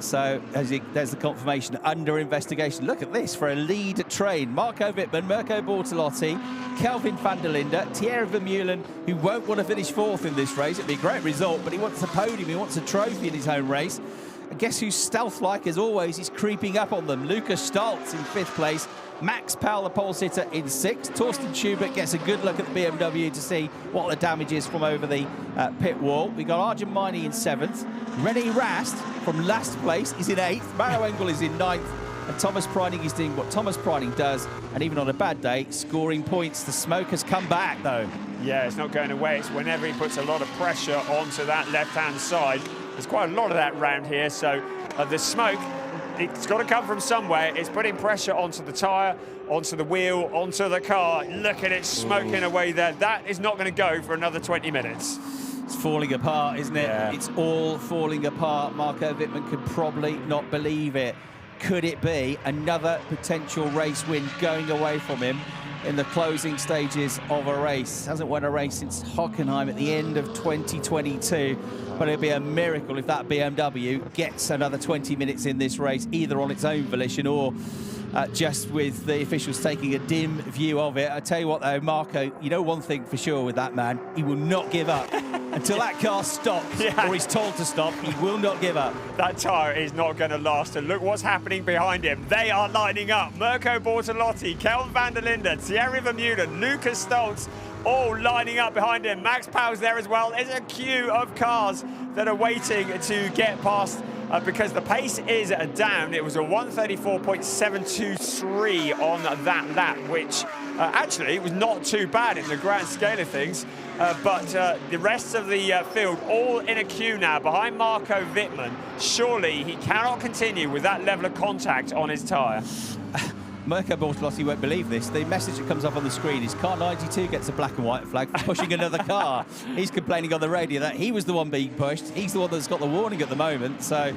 So there's the confirmation under investigation. Look at this for a lead train. Marco Wittmann, Mirko Bortolotti, Kelvin van der Linde, Thierry Vermeulen, who won't want to finish fourth in this race. It'd be a great result, but he wants a podium, he wants a trophy in his home race. And guess who's stealth-like as always? He's creeping up on them. Lucas Stoltz in 5th place. Max Powell, the pole sitter, in 6th. Torsten Schubert gets a good look at the BMW to see what the damage is from over the pit wall. We got Arjun Maini in 7th. René Rast from last place is in 8th. Maro Engel is in 9th. And Thomas Preining is doing what Thomas Preining does, and even on a bad day, scoring points. The smoke has come back, though. Yeah, it's not going away. It's whenever he puts a lot of pressure onto that left-hand side. There's quite a lot of that round here, so the smoke, it's got to come from somewhere. It's putting pressure onto the tyre, onto the wheel, onto the car. Look at it smoking away there. That is not going to go for another 20 minutes. It's falling apart, isn't it? Yeah. It's all falling apart. Marco Wittmann could probably not believe it. Could it be another potential race win going away from him in the closing stages of a race? Hasn't won a race since Hockenheim at the end of 2022. But it'd be a miracle if that BMW gets another 20 minutes in this race, either on its own volition or just with the officials taking a dim view of it. I tell you what, though, Marco, you know one thing for sure with that man, he will not give up. Until that car stops, or he's told to stop, he will not give up. That tyre is not going to last, and look what's happening behind him. They are lining up. Mirko Bortolotti, Kelvin van der Linde, Thierry Vermeulen, Lucas Stoltz, all lining up behind him. Max Powell's there as well. There's a queue of cars that are waiting to get past because the pace is down. It was a 134.723 on that lap, which actually it was not too bad in the grand scale of things. But the rest of the field all in a queue now behind Marco Wittmann. Surely he cannot continue with that level of contact on his tyre. Mirko Bortolotti won't believe this. The message that comes up on the screen is car 92 gets a black and white flag for pushing another car. He's complaining on the radio that he was the one being pushed. He's the one that's got the warning at the moment. So,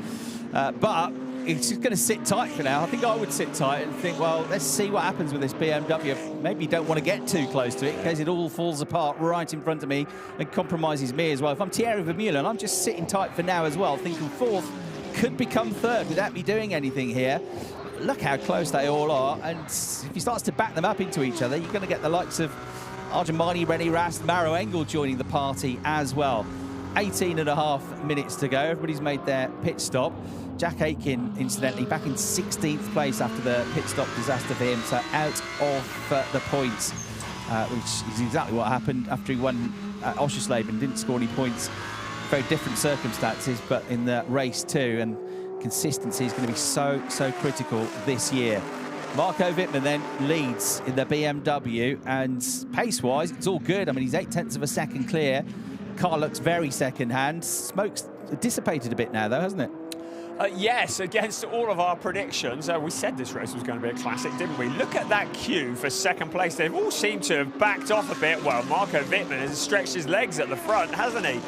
but he's just going to sit tight for now. I think I would sit tight and think, well, let's see what happens with this BMW. Maybe don't want to get too close to it in case it all falls apart right in front of me and compromises me as well. If I'm Thierry Vermeulen, I'm just sitting tight for now as well, thinking fourth could become third without me doing anything here. Look how close they all are, and if he starts to back them up into each other, you're going to get the likes of Arjun Maini, René Rast, Maro Engel joining the party as well. 18.5 minutes to go. Everybody's made their pit stop. Jack Aitken, incidentally, back in 16th place after the pit stop disaster for him, so out of the points, which is exactly what happened after he won Oschersleben. Didn't score any points. Very different circumstances, but in the race too. And consistency is going to be so critical this year. Marco Wittmann then leads in the BMW, and pace-wise, it's all good. I mean, he's 0.8 of a second clear. Car looks very second-hand. Smoke's dissipated a bit now, though, hasn't it? Yes, against all of our predictions. We said this race was going to be a classic, didn't we? Look at that queue for second place. They've all seemed to have backed off a bit. Well, Marco Wittmann has stretched his legs at the front, hasn't he?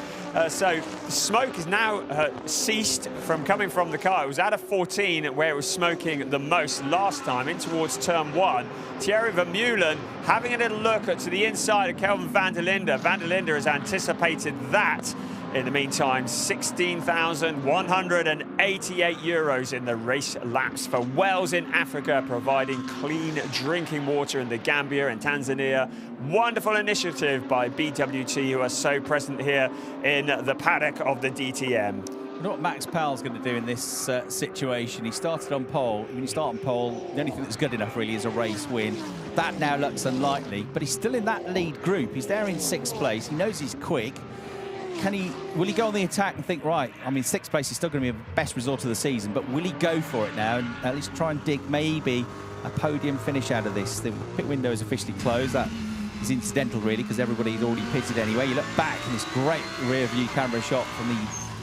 So the smoke is now ceased from coming from the car. It was out of 14 where it was smoking the most last time, in towards turn 1. Thierry Vermeulen having a little look to the inside of Kelvin van der Linde. Van der Linde has anticipated that. In the meantime, 16,188 euros in the race laps for Wells in Africa, providing clean drinking water in the Gambia and Tanzania. Wonderful initiative by BWT, who are so present here in the paddock of the DTM. know what Max Powell's going to do in this situation. He started on pole. When you start on pole, the only thing that's good enough really is a race win. That now looks unlikely, but he's still in that lead group. He's there in 6th place. He knows he's quick. Will he go on the attack and think, right, I mean, 6th place is still going to be the best result of the season, but will he go for it now and at least try and dig maybe a podium finish out of this? The pit window is officially closed. That is incidental, really, because everybody's already pitted anyway. You look back in this great rear view camera shot from the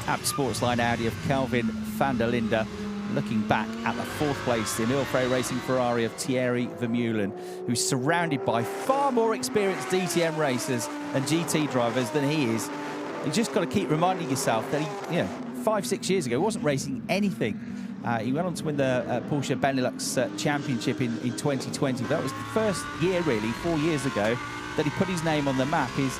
Abt Sportsline Audi of Kelvin van der Linde, looking back at the 4th place in Ilfrey Racing Ferrari of Thierry Vermeulen, who's surrounded by far more experienced DTM racers and GT drivers than he is. You just got to keep reminding yourself that he, 5-6 years ago, wasn't racing anything. He went on to win the Porsche Benelux Championship in 2020. That was the first year, really, 4 years ago, that he put his name on the map. His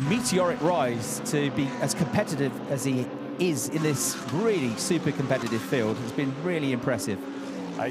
meteoric rise to be as competitive as he is in this really super competitive field has been really impressive.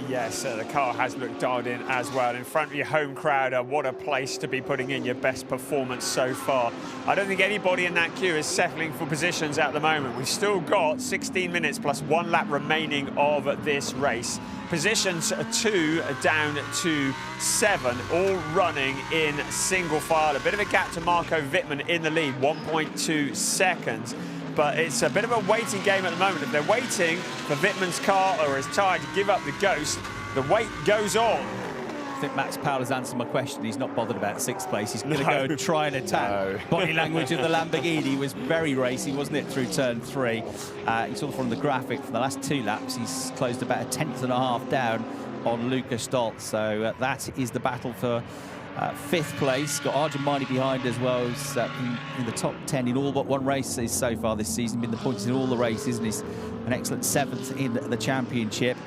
Yes, the car has looked dialed in as well. In front of your home crowd, what a place to be putting in your best performance so far. I don't think anybody in that queue is settling for positions at the moment. We've still got 16 minutes plus 1 lap remaining of this race. Positions 2 down to 7, all running in single file. A bit of a gap to Marco Wittmann in the lead, 1.2 seconds. But it's a bit of a waiting game at the moment. If they're waiting for Wittmann's car or is tired to give up the ghost, the wait goes on. I think Max Powell has answered my question. He's not bothered about 6th place. He's going to go and try and attack. Body language of the Lamborghini was very racy, wasn't it, through turn 3? You saw from the graphic, for the last 2 laps, he's closed about 1.5 down on Luca Stoltz. So that is the battle for 5th place. Got Arjun Maini behind as well, who's in the top 10 in all but 1 race so far this season, been the points in all the races, and is an excellent 7th in the championship.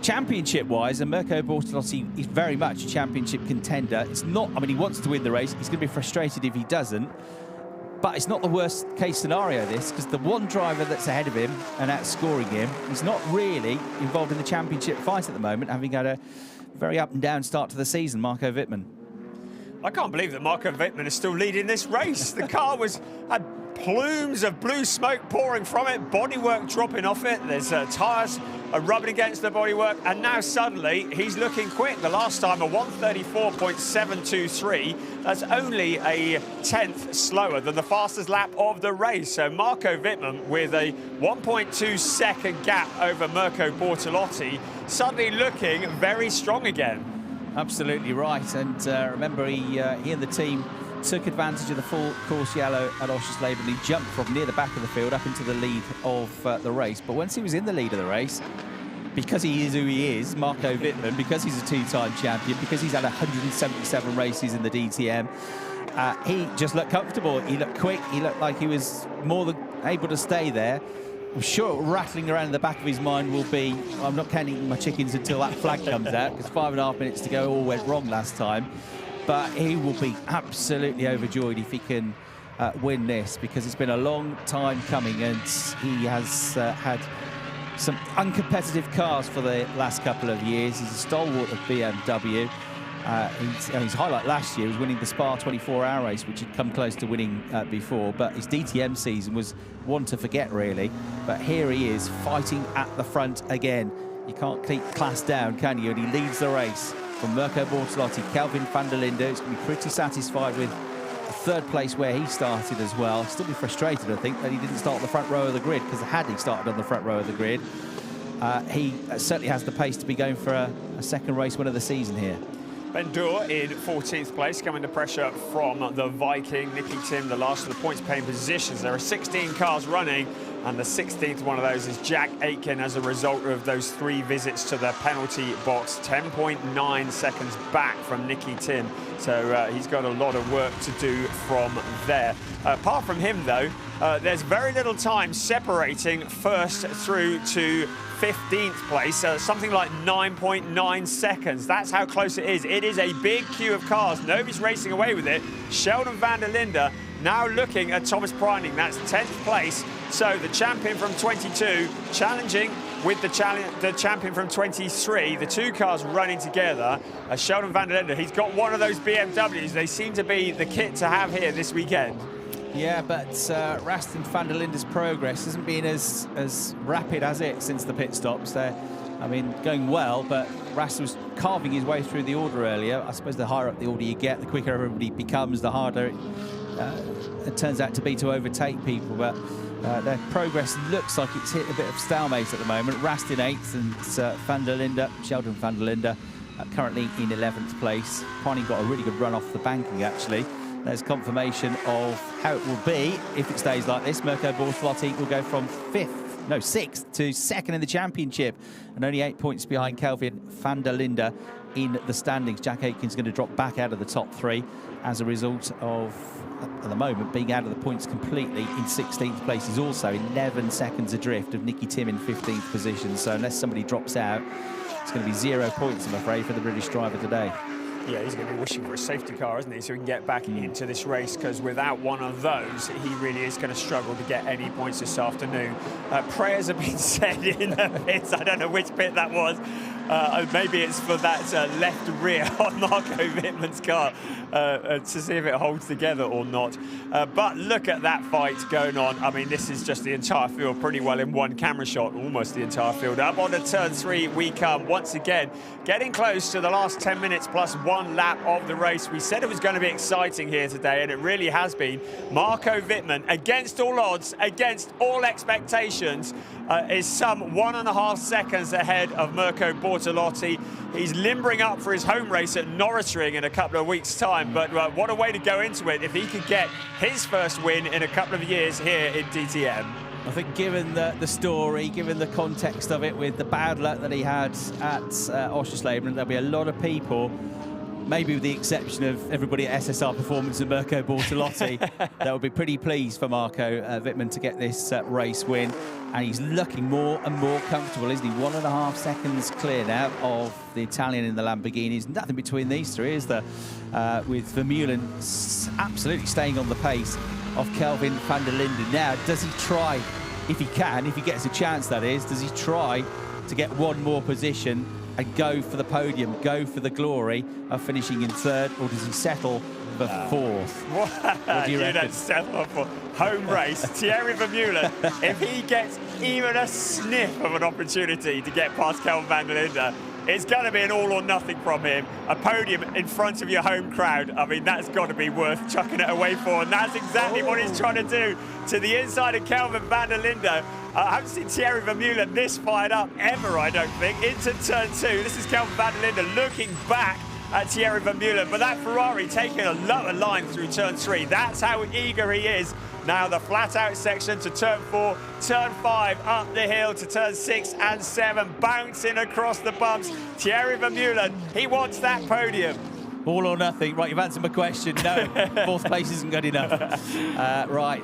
Championship-wise, and Mirko Bortolotti is very much a championship contender. It's not, I mean, he wants to win the race. He's going to be frustrated if he doesn't. But it's not the worst case scenario, this, because the one driver that's ahead of him and outscoring him is not really involved in the championship fight at the moment, having had a very up and down start to the season, Marco Wittmann. I can't believe that Marco Wittmann is still leading this race. The car had plumes of blue smoke pouring from it, bodywork dropping off it. There's tyres rubbing against the bodywork, and now suddenly he's looking quick. The last time a 1:34.723. That's only a 10th slower than the fastest lap of the race. So Marco Wittmann with a 1.2 second gap over Mirko Bortolotti, suddenly looking very strong again. Absolutely right, and remember he and the team took advantage of the full course yellow at Oschersleben. He jumped from near the back of the field up into the lead of the race. But once he was in the lead of the race, because he is who he is, Marco Wittmann, because he's a 2-time champion, because he's had 177 races in the DTM, he just looked comfortable. He looked quick. He looked like he was more than able to stay there. I'm sure rattling around in the back of his mind will be, I'm not counting my chickens until that flag comes out, because 5.5 minutes to go all went wrong last time. But he will be absolutely overjoyed if he can win this, because it's been a long time coming, and he has had some uncompetitive cars for the last couple of years. He's a stalwart of BMW. His highlight last year was winning the Spa 24-hour race, which he'd come close to winning before, but his DTM season was one to forget, really. But here he is, fighting at the front again. You can't keep class down, can you? And he leads the race from Mirko Bortolotti. Kelvin van der Linde is going to be pretty satisfied with a 3rd place where he started as well. Still be frustrated, I think, that he didn't start on the front row of the grid, because had he started on the front row of the grid, he certainly has the pace to be going for a 2nd race win of the season here. Ben Doer in 14th place, coming to pressure from the Viking. Nicky Tim, the last of the points-paying positions. There are 16 cars running, and the 16th one of those is Jack Aitken as a result of those 3 visits to the penalty box. 10.9 seconds back from Nicky Tim. So he's got a lot of work to do from there. Apart from him, though, there's very little time separating 1st through to 15th place, something like 9.9 seconds. That's how close it is. It is a big queue of cars. Nobody's racing away with it. Sheldon van der Linde now looking at Thomas Preining. That's 10th place. So the champion from 22 challenging with the champion from 23. The 2 cars running together. Sheldon van der Linde, he's got one of those BMWs. They seem to be the kit to have here this weekend. Yeah, but Rast and van der Linde's progress hasn't been as rapid as it since the pit stops. They're, I mean, going well, but Rast was carving his way through the order earlier. I suppose the higher up the order you get, the quicker everybody becomes, the harder it turns out to be to overtake people. But their progress looks like it's hit a bit of stalemate at the moment. Rast in 8th and Sheldon van der Linde, currently in 11th place. Pining got a really good run off the banking, actually. There's confirmation of how it will be if it stays like this. Mirko Bortolotti will go from 6th to 2nd in the championship, and only 8 points behind Kelvin van der Linde in the standings. Jack Aitken's going to drop back out of the top 3 as a result of, at the moment, being out of the points completely. In 16th place is also 11 seconds adrift of Nicky Tim in 15th position. So unless somebody drops out, it's going to be 0 points, I'm afraid, for the British driver today. Yeah, he's going to be wishing for a safety car, isn't he, so he can get back into this race, because without one of those, he really is going to struggle to get any points this afternoon. Prayers have been said in the pits. I don't know which pit that was. Maybe it's for that left rear on Marco Wittmann's car to see if it holds together or not. But look at that fight going on. I mean, this is just the entire field pretty well in one camera shot, almost the entire field. Up on the turn 3 we come once again, getting close to the last 10 minutes plus 1 lap of the race. We said it was going to be exciting here today, and it really has been. Marco Wittmann, against all odds, against all expectations, is some 1.5 seconds ahead of Mirko Bortolotti. He's limbering up for his home race at Norrisring in a couple of weeks' time, but what a way to go into it if he could get his first win in a couple of years here in DTM. I think given the story, given the context of it with the bad luck that he had at Oschersleben, there'll be a lot of people, maybe with the exception of everybody at SSR Performance and Mirko Bortolotti, that would be pretty pleased for Marco Wittmann to get this race win. And he's looking more and more comfortable, isn't he? 1.5 seconds clear now of the Italian in the Lamborghini. There's nothing between these three, is there? With Vermeulen absolutely staying on the pace of Kelvin van der Linde. Now, does he try, if he can, if he gets a chance that is, does he try to get one more position and go for the podium, go for the glory of finishing in 3rd, or does he settle for 4th? What do you reckon? Don't settle for home race. Thierry Vermeulen, if he gets even a sniff of an opportunity to get past Kelvin van der Linde, it's going to be an all or nothing from him. A podium in front of your home crowd, I mean, that's got to be worth chucking it away for, and that's exactly what he's trying to do to the inside of Kelvin van der Linde. I haven't seen Thierry Vermeulen this fired up ever, I don't think, into turn 2. This is Kelvin van der Linde looking back at Thierry Vermeulen, but that Ferrari taking a lower line through turn 3. That's how eager he is. Now the flat out section to turn 4, turn 5, up the hill to turn 6 and 7, bouncing across the bumps. Thierry Vermeulen, he wants that podium. All or nothing. Right, you've answered my question. No, 4th place isn't good enough. Right.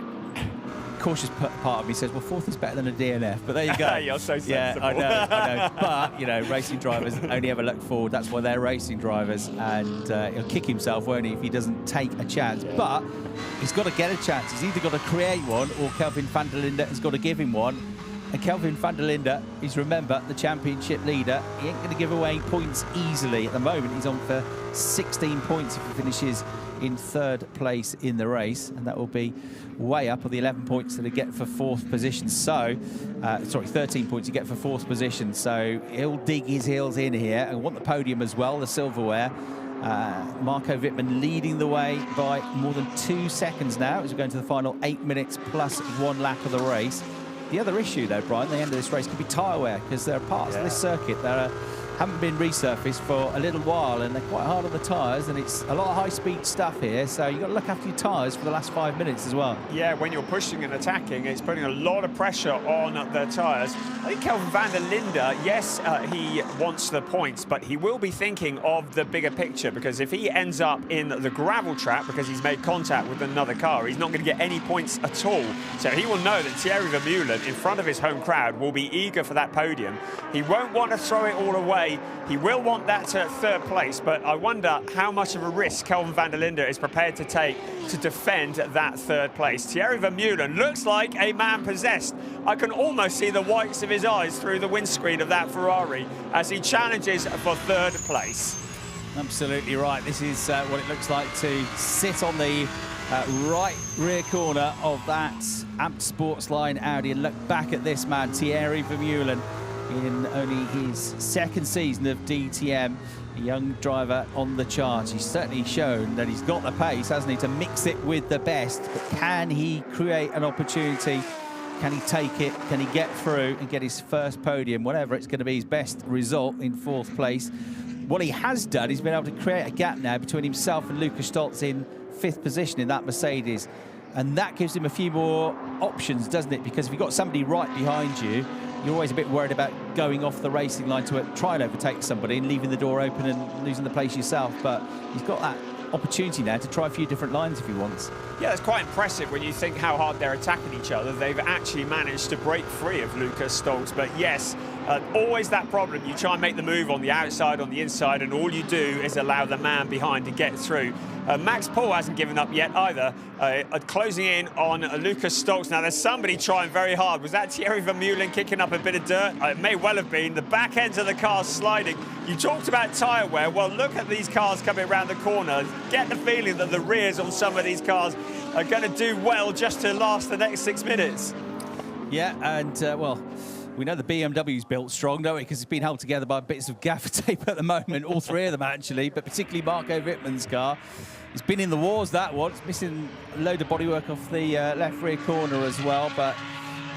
Cautious part of me says, well, 4th is better than a DNF, but there you go. You're so sensible. Yeah, I know. But, you know, racing drivers only ever look forward. That's why they're racing drivers, and he'll kick himself, won't he, if he doesn't take a chance. Yeah. But he's got to get a chance. He's either got to create one, or Kelvin van der Linde has got to give him one. And Kelvin van der Linde is, remember, the championship leader. He ain't going to give away points easily. At the moment, he's on for 16 points if he finishes in 3rd place in the race, and that will be way up of the 11 points that he get for 4th position. So, 13 points you get for 4th position. So he'll dig his heels in here and want the podium as well, the silverware. Marco Wittmann leading the way by more than 2 seconds now as we go into the final 8 minutes plus 1 lap of the race. The other issue, though, Brian, the end of this race could be tyre wear, because there are parts of this circuit that haven't been resurfaced for a little while, and they're quite hard on the tyres, and it's a lot of high-speed stuff here, so you've got to look after your tyres for the last 5 minutes as well. Yeah, when you're pushing and attacking, it's putting a lot of pressure on the tyres. I think Kelvin van der Linde, yes, he wants the points, but he will be thinking of the bigger picture, because if he ends up in the gravel trap because he's made contact with another car, he's not going to get any points at all. So he will know that Thierry Vermeulen, in front of his home crowd, will be eager for that podium. He won't want to throw it all away. He will want that 3rd place, but I wonder how much of a risk Kelvin van der Linde is prepared to take to defend that 3rd place. Thierry Vermeulen looks like a man possessed. I can almost see the whites of his eyes through the windscreen of that Ferrari as he challenges for 3rd place. Absolutely right. This is what it looks like to sit on the right rear corner of that Amped Sportsline Audi. And look back at this man, Thierry Vermeulen, in only his second season of DTM. A young driver on the charge. He's certainly shown that he's got the pace, hasn't he, to mix it with the best. But can he create an opportunity? Can he take it? Can he get through and get his first podium, whatever it's going to be, his best result in 4th place? What he has done, he's been able to create a gap now between himself and Lukas Stolz in 5th position in that Mercedes. And that gives him a few more options, doesn't it? Because if you've got somebody right behind you, you're always a bit worried about going off the racing line to try and overtake somebody and leaving the door open and losing the place yourself. But he's got that opportunity now to try a few different lines if he wants. Yeah, it's quite impressive when you think how hard they're attacking each other. They've actually managed to break free of Lukas Stolz. But yes, always that problem. You try and make the move on the outside, on the inside, and all you do is allow the man behind to get through. Max Paul hasn't given up yet either, closing in on Lukas Stolz. Now, there's somebody trying very hard. Was that Thierry Vermeulen kicking up a bit of dirt? It may well have been. The back ends of the cars sliding. You talked about tyre wear. Well, look at these cars coming around the corner. Get the feeling that the rears on some of these cars are going to do well just to last the next 6 minutes. Yeah, and, well, we know the BMW's built strong, don't we? Because it's been held together by bits of gaffer tape at the moment, all 3 of them actually, but particularly Marco Wittmann's car. It's been in the wars, that one. It's missing a load of bodywork off the left rear corner as well, but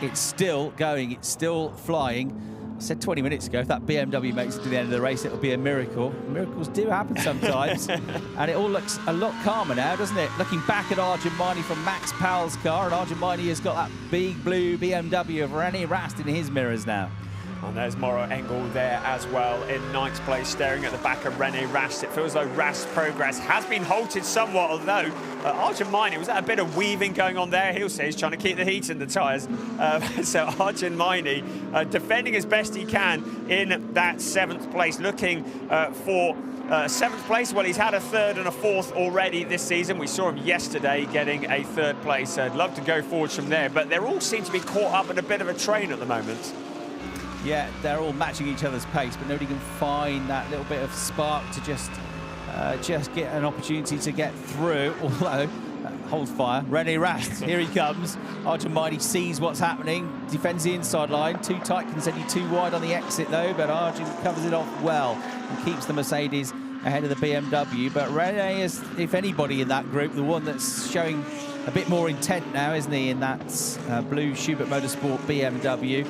it's still going, it's still flying. I said 20 minutes ago, if that BMW makes it to the end of the race, it'll be a miracle. Miracles do happen sometimes. And it all looks a lot calmer now, doesn't it? Looking back at Arjun Maini from Max Powell's car, and Arjun Maini has got that big blue BMW of René Rast in his mirrors now. And there's Mauro Engel there as well in 9th place, staring at the back of René Rast. It feels like Rast's progress has been halted somewhat, although Arjun Maini, was that a bit of weaving going on there? He'll say he's trying to keep the heat in the tyres. So Arjun Maini defending as best he can in that 7th place, looking for 7th place. Well, he's had a 3rd and a 4th already this season. We saw him yesterday getting a 3rd place. I'd love to go forwards from there, but they all seem to be caught up in a bit of a train at the moment. Yeah, they're all matching each other's pace, but nobody can find that little bit of spark to just get an opportunity to get through. Although, hold fire, René Rast, here he comes. Arjun Maini sees what's happening, defends the inside line. Too tight can send you too wide on the exit though, but Arjun covers it off well and keeps the Mercedes ahead of the BMW. But René is, if anybody in that group, the one that's showing a bit more intent now, isn't he, in that blue Schubert Motorsport BMW.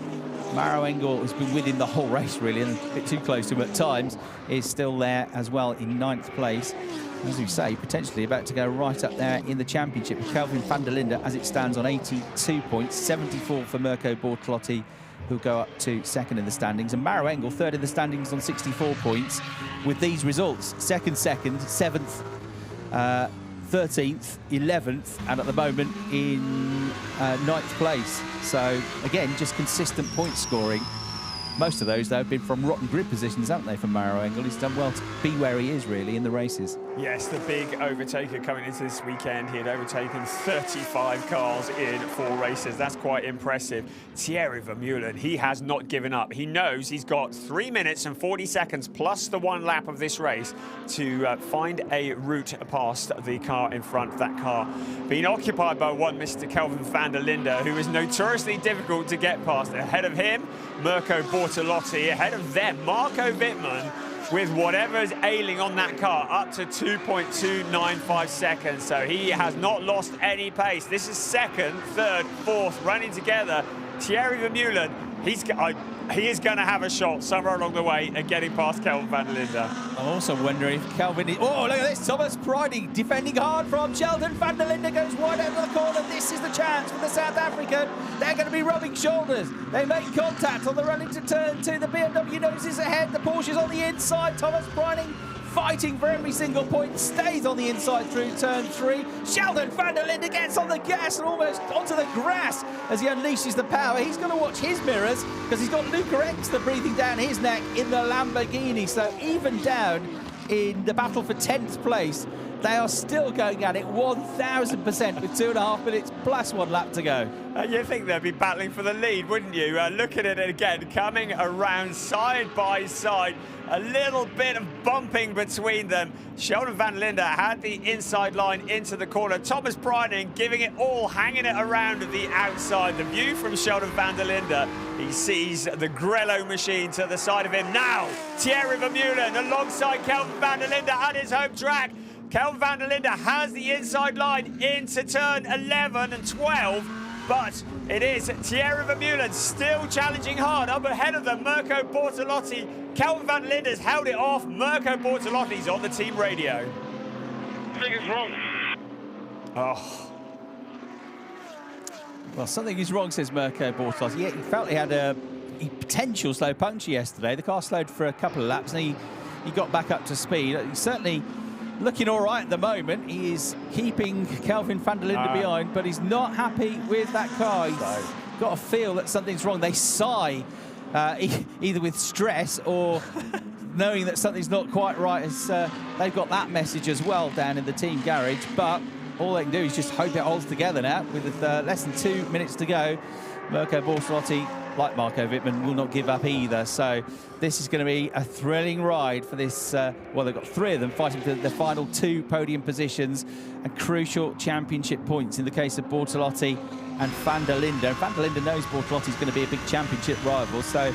Mauro Engel has been with him the whole race, really, and a bit too close to him at times, is still there as well in 9th place. As we say, potentially about to go right up there in the championship with Kelvin van der Linde as it stands on 82 points, 74 for Mirko Bortolotti, who'll go up to 2nd in the standings, and Mauro Engel 3rd in the standings on 64 points with these results: 2nd, 7th, 13th, 11th, and at the moment in 9th place. So again, just consistent point scoring. Most of those, though, have been from rotten grid positions, haven't they, for Mauro Engel? He's done well to be where he is, really, in the races. Yes, the big overtaker coming into this weekend. He had overtaken 35 cars in 4 races. That's quite impressive. Thierry Vermeulen, he has not given up. He knows he's got 3 minutes and 40 seconds plus the 1 lap of this race to find a route past the car in front. That car being occupied by one Mr. Kelvin van der Linde, who is notoriously difficult to get past. Ahead of him, Mirko Bortolotti. Ahead of them, Marco Wittmann, with whatever's ailing on that car, up to 2.295 seconds. So he has not lost any pace. This is 2nd, 3rd, 4th, running together. Thierry Vermeulen, he is going to have a shot somewhere along the way at getting past Kelvin van der Linde. I'm also wondering if Kelvin is... Oh, look at this. Thomas Pridey defending hard from Sheldon. Van der Linde goes wide out of the corner. This is the chance for the South African. They're going to be rubbing shoulders. They make contact on the run into turn 2. The BMW noses ahead. The Porsche's on the inside. Thomas Pridey fighting for every single point, stays on the inside through turn 3. Sheldon van der Linde gets on the gas and almost onto the grass as he unleashes the power. He's going to watch his mirrors because he's got Luca Engster breathing down his neck in the Lamborghini. So even down in the battle for 10th place, they are still going at it 1,000% with 2.5 minutes plus 1 lap to go. You'd think they'd be battling for the lead, wouldn't you? Look at it again, coming around side by side. a little bit of bumping between them. Sheldon van der Linde had the inside line into the corner. Thomas Preining giving it all, hanging it around the outside. The view from Sheldon van der Linde. He sees the Grello machine to the side of him. Now, Thierry Vermeulen alongside Kelvin van der Linde at his home track. Kelvin van der Linde has the inside line into turn 11 and 12. But it is Thierry Vermeulen still challenging hard up ahead of them. Mirko Bortolotti. Kelvin van der Linde has held it off. Mirko Bortolotti's on the team radio. I think it's wrong. Oh. Well, something is wrong, says Mirko Bortolotti. Yeah, he felt he had a potential slow puncture yesterday. The car slowed for a couple of laps and he got back up to speed. He's certainly looking all right at the moment. He is keeping Kelvin van der Linde behind, but he's not happy with that car. He's got a feel that something's wrong. They sigh either with stress or knowing that something's not quite right, as they've got that message as well down in the team garage. But all they can do is just hope it holds together now. With less than 2 minutes to go, Mirko Bortolotti, like Marco Wittmann, will not give up either. So this is going to be a thrilling ride for this. Well, they've got 3 of them fighting for the final 2 podium positions and crucial championship points in the case of Bortolotti and van der Linde. And van der Linde knows Bortolotti's going to be a big championship rival, so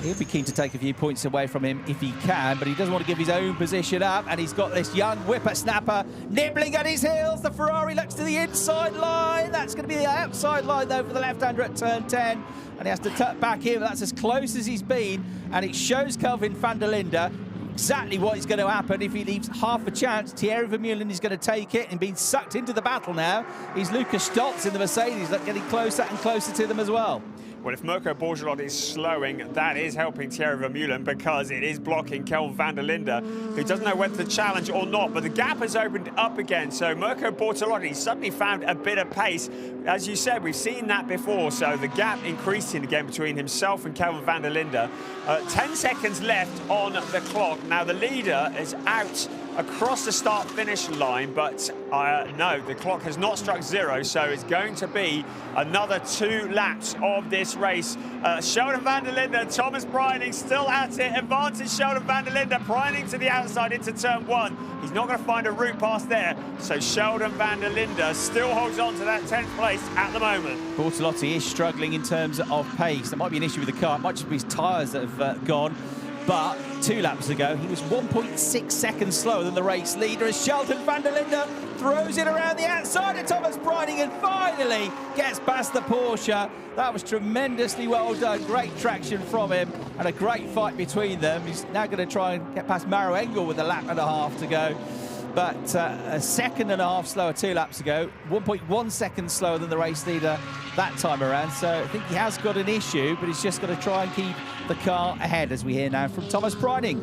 he'll be keen to take a few points away from him if he can, but he doesn't want to give his own position up, and he's got this young whippersnapper nibbling at his heels. The Ferrari looks to the inside line. That's going to be the outside line, though, for the left-hander at turn 10, and he has to tuck back in. That's as close as he's been, and it shows Kelvin van der Linde exactly what is going to happen if he leaves half a chance. Thierry Vermeulen is going to take it and being sucked into the battle now. He's Lucas Stoltz in the Mercedes, getting closer and closer to them as well. Well, if Mirko Bortolotti is slowing, that is helping Thierry Vermeulen because it is blocking Kelvin van der Linde, who doesn't know whether to challenge or not. But the gap has opened up again, so Mirko Bortolotti suddenly found a bit of pace. As you said, we've seen that before, so the gap increasing again between himself and Kelvin van der Linde. 10 seconds left on the clock. Now, the leader is out across the start-finish line, but no, the clock has not struck 0, so it's going to be another 2 laps of this race. Sheldon van der Linde, Thomas Preining still at it. Advantage Sheldon van der Linde, Preining to the outside into turn 1. He's not going to find a route past there, so Sheldon van der Linde still holds on to that 10th place at the moment. Bortolotti is struggling in terms of pace. There might be an issue with the car. It might just be his tyres that have gone. But 2 laps ago, he was 1.6 seconds slower than the race leader as Sheldon van der Linde throws it around the outside of Thomas Preining and finally gets past the Porsche. That was tremendously well done. Great traction from him and a great fight between them. He's now going to try and get past Maro Engel with a lap and a half to go. But a second and a half slower 2 laps ago, 1.1 seconds slower than the race leader that time around. So I think he has got an issue, but he's just got to try and keep the car ahead, as we hear now from Thomas Preining.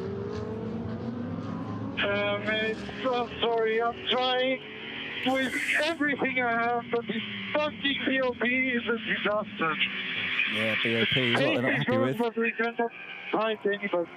Mate, I'm sorry, I'm trying with everything I have, but this fucking BOP is a disaster. Yeah, BOP is what they're not happy with. But we cannot find anybody.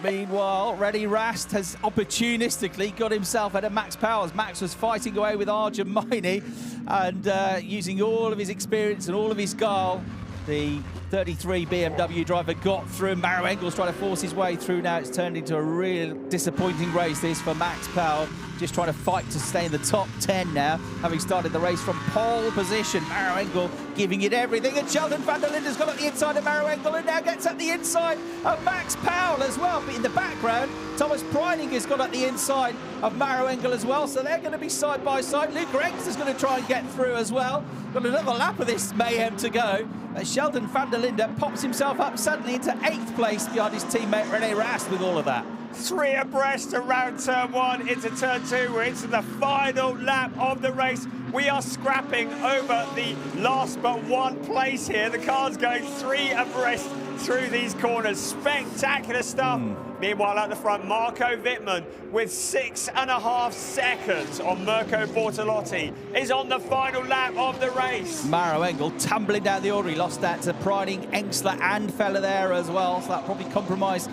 Meanwhile, Reddy Rast has opportunistically got himself out of Max Powers. Max was fighting away with Arjun Maini and using all of his experience and all of his guile. The 33 BMW driver got through. Maro Engel's trying to force his way through now. It's turned into a real disappointing race, this, for Max Powell. Just trying to fight to stay in the top 10 now, having started the race from pole position. Maro Engel giving it everything. And Sheldon van der Linde's got at the inside of Maro Engel and now gets at the inside of Max Powell as well. But in the background, Thomas Preining has got at the inside of Maro Engel as well. So they're going to be side by side. Luke Rex is going to try and get through as well. Got another lap of this mayhem to go. Sheldon van der Linde pops himself up suddenly into 8th place behind his teammate René Rast with all of that. 3 abreast around turn 1 into turn 2. We're into the final lap of the race. We are scrapping over the last but 1 place here. The car's going 3 abreast through these corners. Spectacular stuff. Meanwhile, at the front, Marco Wittmann with 6.5 seconds on Mirko Bortolotti is on the final lap of the race. Maro Engel tumbling down the order. He lost that to Preining, Engsler and Feller there as well. So that probably compromised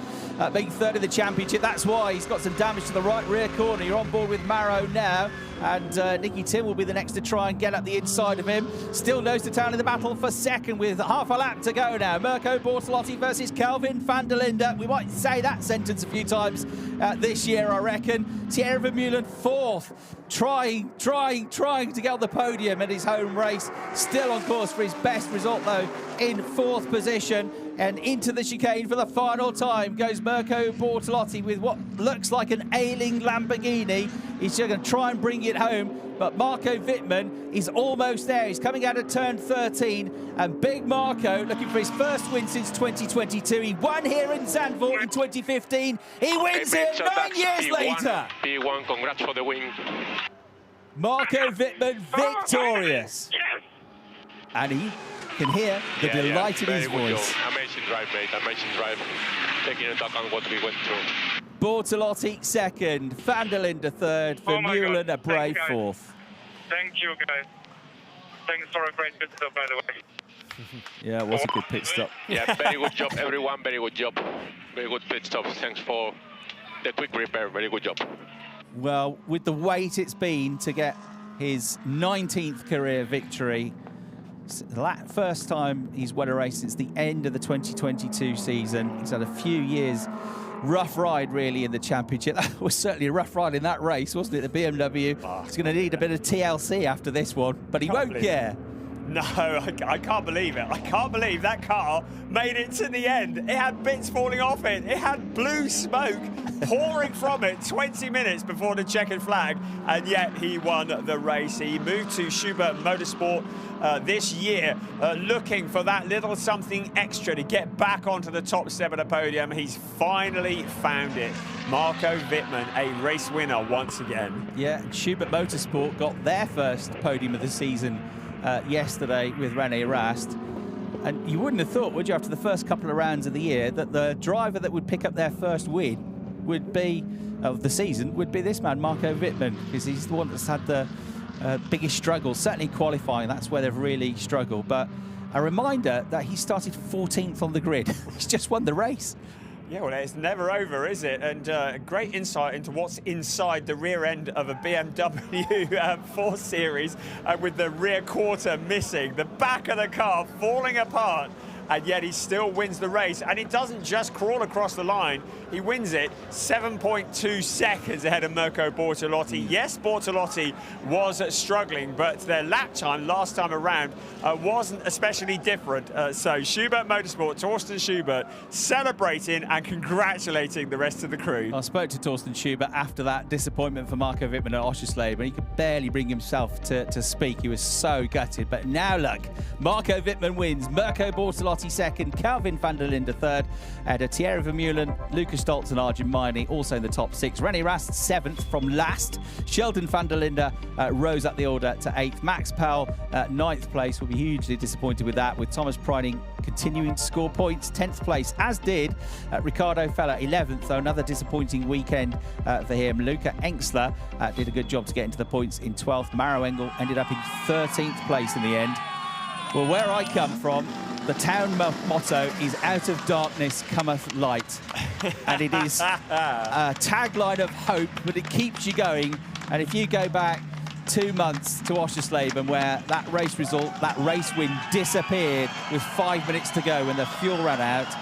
being third in the championship. That's why he's got some damage to the right rear corner. You're on board with Maro now, and Nicky Tim will be the next to try and get up the inside of him. Still nose to tail in the battle for second with half a lap to go now. Mirko Bortolotti versus Kelvin van der Linde. We might say that sentence a few times this year, I reckon. Thierry Vermeulen fourth, trying to get on the podium at his home race. Still on course for his best result, though, in fourth position. And into the chicane for the final time goes Mirko Bortolotti with what looks like an ailing Lamborghini. He's just going to try and bring it home, but Marco Wittmann is almost there. He's coming out of turn 13, and big Marco looking for his first win since 2022. He won here in Zandvoort in 2015. He wins it 9 years later. P1, congrats for the win. Marco Wittmann victorious. And he can hear the delight in his voice. Amazing drive, mate. Amazing drive. Taking into account what we went through. Bortolotti second, van der Linde third, Vermeulen a brave fourth. Thank you, guys. Thanks for a great pit stop, by the way. Yeah, it was a good pit stop. Yeah, very good job, everyone. Very good job. Very good pit stop. Thanks for the quick repair. Very good job. Well, with the wait it's been to get his 19th career victory, first time he's won a race since the end of the 2022 season. He's had a few years rough ride, really, in the championship. That was certainly a rough ride in that race, wasn't it, the BMW? He's going to need a bit of TLC after this one, but he won't care. No, I can't believe it. I can't believe that car made it to the end. It had bits falling off it. It had blue smoke pouring from it 20 minutes before the checkered flag, and yet he won the race. He moved to Schubert Motorsport this year, looking for that little something extra to get back onto the top step of the podium. He's finally found it. Marco Wittmann, a race winner once again. Yeah, Schubert Motorsport got their first podium of the season yesterday with René Rast. And you wouldn't have thought, would you, after the first couple of rounds of the year, that the driver that would pick up their first win would be, of the season, would be this man, Marco Wittmann, because he's the one that's had the biggest struggle, certainly qualifying. That's where they've really struggled. But a reminder that he started 14th on the grid. He's just won the race. Yeah, well, it's never over, is it? And great insight into what's inside the rear end of a BMW 4 Series with the rear quarter missing, the back of the car falling apart, and yet he still wins the race. And it doesn't just crawl across the line. He wins it 7.2 seconds ahead of Mirko Bortolotti. Yes, Bortolotti was struggling, but their lap time last time around wasn't especially different. So Schubert Motorsport, Torsten Schubert, celebrating and congratulating the rest of the crew. I spoke to Torsten Schubert after that disappointment for Marco Wittmann at Oschersleben, and he could barely bring himself to speak. He was so gutted. But now look, Marco Wittmann wins, Mirko Bortolotti second, Kelvin van der Linde third, and Thierry Vermeulen, Lucas Stoltz and Arjun Maini also in the top six. René Rast seventh from last. Sheldon van der Linde rose up the order to eighth. Max Powell ninth place. Will be hugely disappointed with that, with Thomas Preining continuing to score points, 10th place, as did Ricardo Feller 11th, though another disappointing weekend for him. Luca Engstler did a good job to get into the points in 12th. Maro Engel ended up in 13th place in the end. Well, where I come from, the town motto is "Out of darkness cometh light," and it is a tagline of hope, but it keeps you going. And if you go back 2 months to Oschersleben, where that race result, that race win disappeared with 5 minutes to go when the fuel ran out,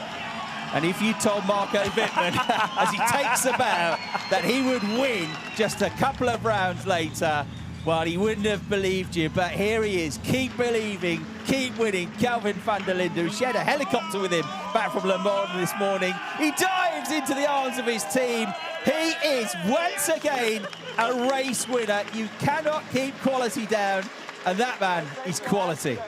and if you told Marco Wittmann as he takes a bow that he would win just a couple of rounds later, well, he wouldn't have believed you. But here he is, keep believing, keep winning. Kelvin van der Linde, who shared a helicopter with him back from Le Mans this morning. He dives into the arms of his team. He is once again a race winner. You cannot keep quality down, and that man is quality.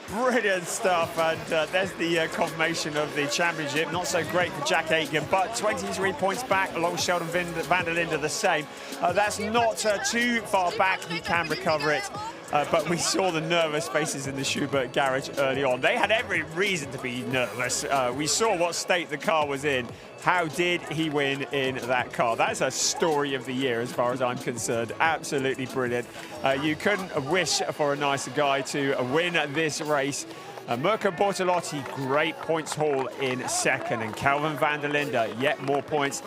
Brilliant stuff, and there's the confirmation of the championship. Not so great for Jack Aitken, but 23 points back, along with Sheldon van der Linde the same. That's not too far back. He can recover it. But we saw the nervous faces in the Schubert garage early on. They had every reason to be nervous. We saw what state the car was in. How did he win in that car? That's a story of the year as far as I'm concerned. Absolutely brilliant. You couldn't wish for a nicer guy to win this race. Mirko Bortolotti, great points haul in second, and Kelvin van der Linde, yet more points.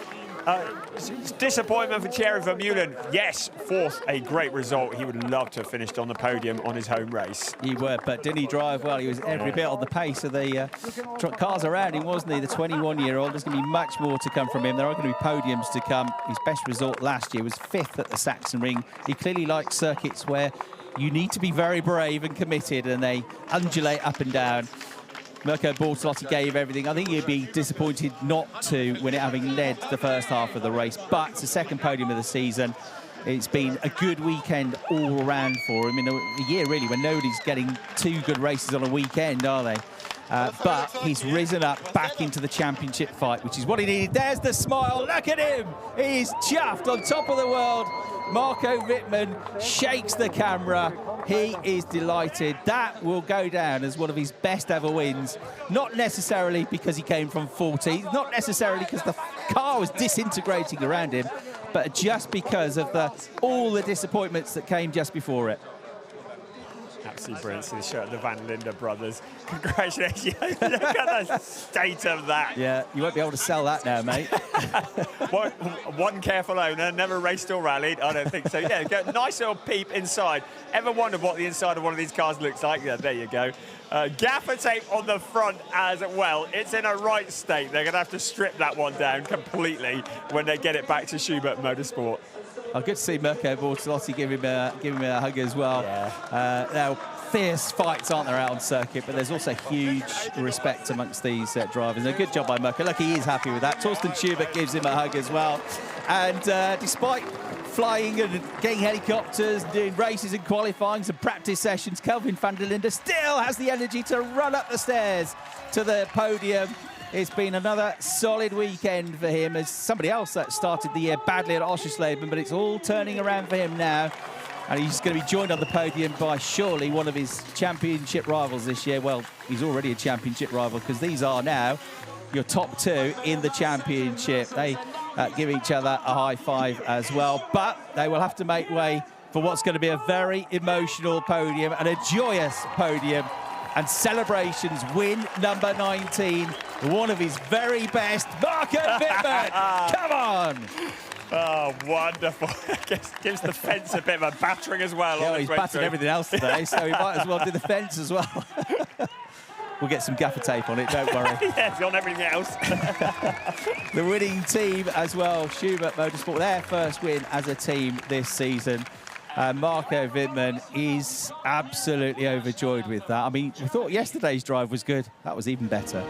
Disappointment for Thierry Vermeulen. Yes, fourth, a great result. He would love to have finished on the podium on his home race. He would, but didn't he drive well? He was every bit on the pace of the cars around him, wasn't he? The 21-year-old. There's going to be much more to come from him. There are going to be podiums to come. His best result last year was 5th at the Sachsenring. He clearly likes circuits where you need to be very brave and committed, and they undulate up and down. Mirko Bortolotti gave everything. I think he'd be disappointed not to win it, having led the first half of the race. But it's the second podium of the season. It's been a good weekend all around for him in a year, really, when nobody's getting 2 good races on a weekend, are they? But he's risen up back into the championship fight, which is what he needed. There's the smile. Look at him. He's chuffed on top of the world. Marco Wittmann shakes the camera. He is delighted. That will go down as one of his best ever wins. Not necessarily because he came from 14th, not necessarily because the car was disintegrating around him, but just because of all the disappointments that came just before it. Absolutely brilliant. See the shirt of the Van Linde brothers. Congratulations. Look at the state of that. Yeah, you won't be able to sell that now, mate. One careful owner, never raced or rallied. I don't think so. Yeah, nice little peep inside. Ever wondered what the inside of one of these cars looks like? Yeah, there you go. Gaffer tape on the front as well. It's in a right state. They're going to have to strip that one down completely when they get it back to Schubert Motorsport. Oh, good to see Mirko Bortolotti give him a hug as well. Yeah. Now, fierce fights, aren't there, out on circuit, but there's also huge respect amongst these drivers. A good job by Mirko. Look, he is happy with that. Torsten Schubert gives him a hug as well. And despite flying and getting helicopters, doing races and qualifying, some practice sessions, Kelvin van der Linde still has the energy to run up the stairs to the podium. It's been another solid weekend for him, as somebody else that started the year badly at Oschersleben, but it's all turning around for him now. And he's going to be joined on the podium by surely one of his championship rivals this year. Well, he's already a championship rival, because these are now your top 2 in the championship. They give each other a high five as well, but they will have to make way for what's going to be a very emotional podium and a joyous podium. And celebrations, win number 19, one of his very best, Marco Wittmann. Come on! Oh, wonderful. Gives the fence a bit of a battering as well. Yeah, he's battered everything else today, so he might as well do the fence as well. We'll get some gaffer tape on it, don't worry. Yeah, it's on everything else. The winning team as well, Schubert Motorsport, their first win as a team this season. Marco Wittmann is absolutely overjoyed with that. I mean, we thought yesterday's drive was good. That was even better.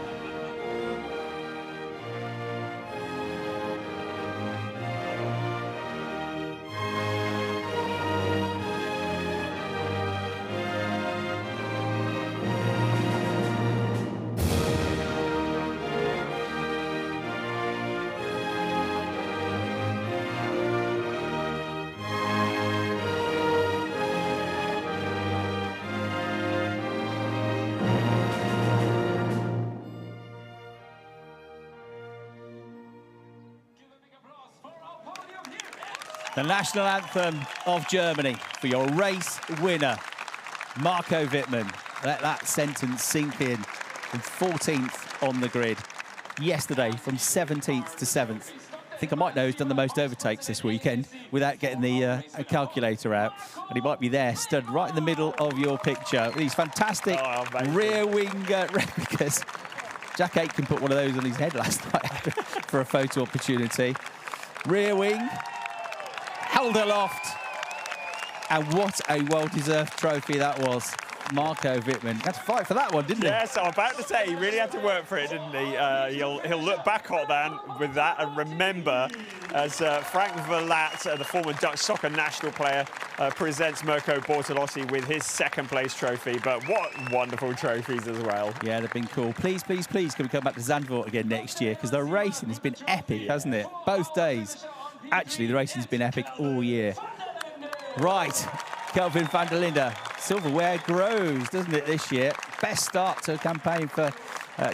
The national anthem of Germany for your race winner, Marco Wittmann. Let that sentence sink in. From 14th on the grid. Yesterday, from 17th to 7th. I think I might know who's done the most overtakes this weekend without getting the calculator out. And he might be there, stood right in the middle of your picture. With these fantastic rear wing replicas. Jack Aitken put one of those on his head last night for a photo opportunity. Rear wing. Held aloft, and what a well-deserved trophy that was. Marco Wittmann had to fight for that one, didn't he? Yes, I'm about to say he really had to work for it, didn't he? He'll look back on that with that and remember as Frank Verlat, the former Dutch soccer national player, presents Mirko Bortolotti with his second-place trophy. But what wonderful trophies as well. Yeah, they've been cool. Please, please, please, can we come back to Zandvoort again next year? Because the racing has been epic, hasn't it? Both days. Actually, the racing's been epic all year. Right, Kelvin van der Linde. Silverware grows, doesn't it, this year? Best start to a campaign for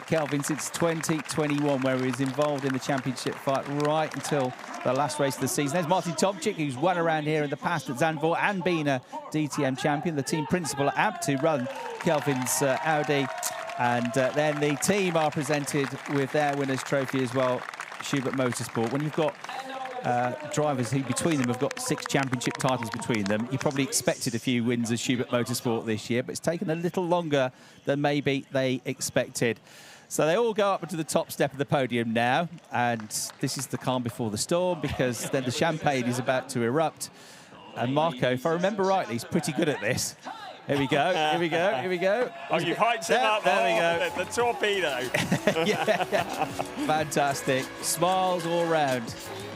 Kelvin since 2021, where he was involved in the championship fight right until the last race of the season. There's Martin Tomczyk, who's won around here in the past at Zandvoort and been a DTM champion, the team principal at AB to run Kelvin's Audi. And then the team are presented with their winner's trophy as well, Schubert Motorsport. When you've got drivers who between them have got 6 championship titles between them, you probably expected a few wins of Schubert Motorsport this year, but it's taken a little longer than maybe they expected. So they all go up to the top step of the podium now, and this is the calm before the storm, because then the champagne is about to erupt. And Marco, if I remember rightly, he's pretty good at this. Here we go, here we go, here we go. Oh, you've hyped him up. There we go. The torpedo. Yeah. Fantastic. Smiles all round.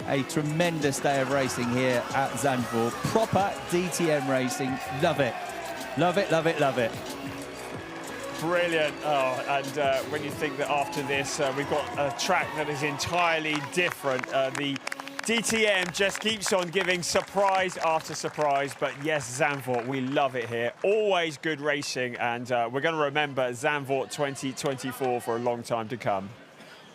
A tremendous day of racing here at Zandvoort. Proper DTM racing. Love it. Love it, love it, love it. Brilliant. Oh, and when you think that after this, we've got a track that is entirely different. The DTM just keeps on giving surprise after surprise, but yes, Zandvoort, we love it here. Always good racing, and we're going to remember Zandvoort 2024 for a long time to come.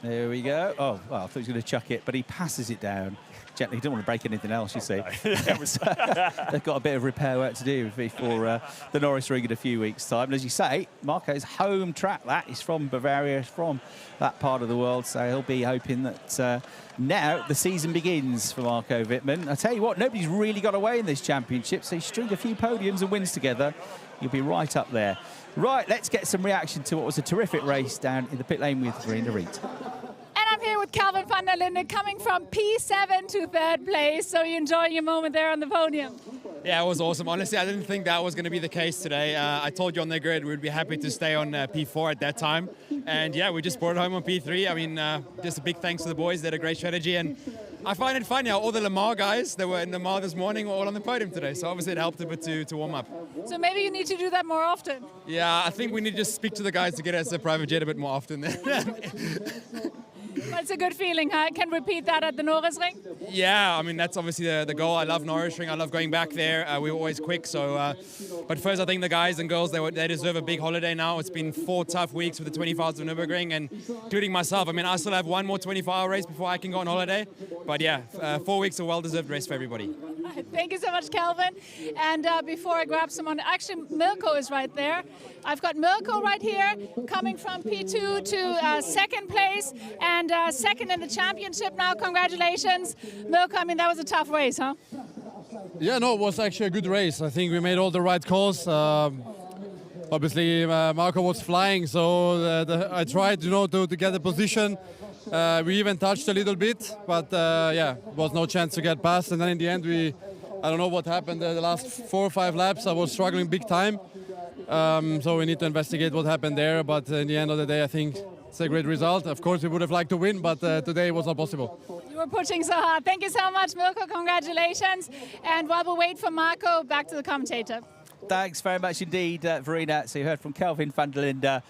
There we go. Oh, well, I thought he was going to chuck it, but he passes it down gently. He didn't want to break anything else, you see. They've got a bit of repair work to do before the Norris Ring in a few weeks' time. And as you say, Marco's home track, that is from Bavaria, from that part of the world. So he'll be hoping that now the season begins for Marco Wittmann. I tell you what, nobody's really got away in this championship. So you string a few podiums and wins together, you'll be right up there. Right, let's get some reaction to what was a terrific race down in the pit lane with Verena Reed. And I'm here with Kelvin van der Linde, coming from P7 to 3rd place. So you're enjoying your moment there on the podium? Yeah, it was awesome. Honestly, I didn't think that was going to be the case today. I told you on the grid we'd be happy to stay on P4 at that time. And yeah, we just brought it home on P3. I mean, just a big thanks to the boys. They had a great strategy. And I find it funny how all the Le Mans guys that were in Le Mans this morning were all on the podium today. So obviously it helped a bit to warm up. So maybe you need to do that more often. Yeah, I think we need to just speak to the guys to get us a private jet a bit more often. Well, it's a good feeling, huh? Can repeat that at the Norris Ring? Yeah, I mean, that's obviously the goal. I love Norris Ring. I love going back there. We were always quick. So, but first, I think the guys and girls, they deserve a big holiday now. It's been 4 tough weeks with the 24 hours of Nürburgring, and including myself. I mean, I still have one more 24-hour race before I can go on holiday. But yeah, 4 weeks of well-deserved rest for everybody. Thank you so much, Kelvin. And before I grab someone, actually, Milko is right there. I've got Milko right here, coming from P2 to 2nd place and 2nd in the championship now. Congratulations, Milko. I mean, that was a tough race, huh? Yeah, no, it was actually a good race. I think we made all the right calls. Obviously, Marco was flying, so I tried, to get the position. We even touched a little bit, but yeah, was no chance to get past. And then in the end, I don't know what happened. The last 4 or 5 laps, I was struggling big time. So we need to investigate what happened there. But in the end of the day, I think it's a great result. Of course, we would have liked to win, but today it was not possible. You were pushing so hard. Thank you so much, Milko. Congratulations. And while we wait for Marco, back to the commentator. Thanks very much indeed, Verena. So you heard from Kelvin van der Linde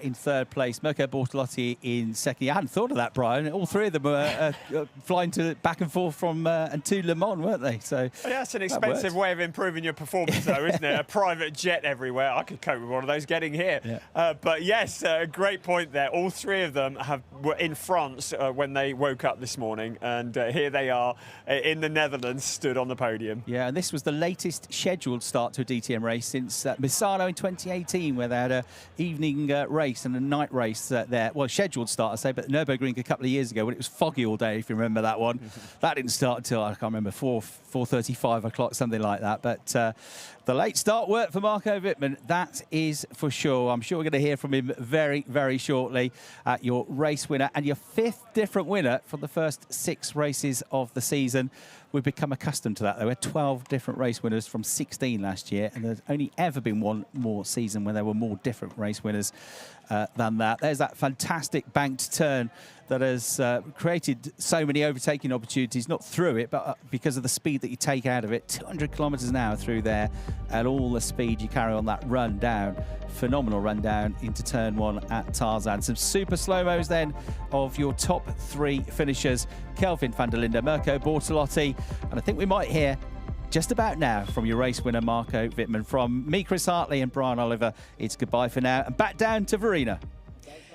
in 3rd place, Mirko Bortolotti in 2nd. You hadn't thought of that, Brian. All 3 of them were flying back and forth from and to Le Mans, weren't they? So well, that's an expensive way of improving your performance, though, isn't it? A private jet everywhere. I could cope with one of those getting here. Yeah. But yes, great point there. All 3 of them were in France when they woke up this morning, and here they are in the Netherlands, stood on the podium. Yeah, and this was the latest scheduled start to a DTM race since Misano in 2018, where they had an evening race and a night race there. Well, scheduled start, I say, but Nürburgring a couple of years ago when it was foggy all day, if you remember that one. That didn't start until, I can't remember, 4:30, 5 o'clock, something like that. But the late start worked for Marco Wittmann, that is for sure. I'm sure we're going to hear from him very, very shortly. Your race winner and your 5th different winner from the first 6 races of the season. We've become accustomed to that. There were 12 different race winners from 16 last year, and there's only ever been one more season where there were more different race winners than that. There's that fantastic banked turn that has created so many overtaking opportunities, not through it, but because of the speed that you take out of it. 200 kilometres an hour through there, and all the speed you carry on that run down. Phenomenal run down into turn 1 at Tarzan. Some super slow-mos then of your top 3 finishers. Kelvin van der Linde, Mirko Bortolotti, and I think we might hear just about now from your race winner, Marco Wittmann. From me, Chris Hartley, and Brian Oliver, it's goodbye for now. And back down to Verena.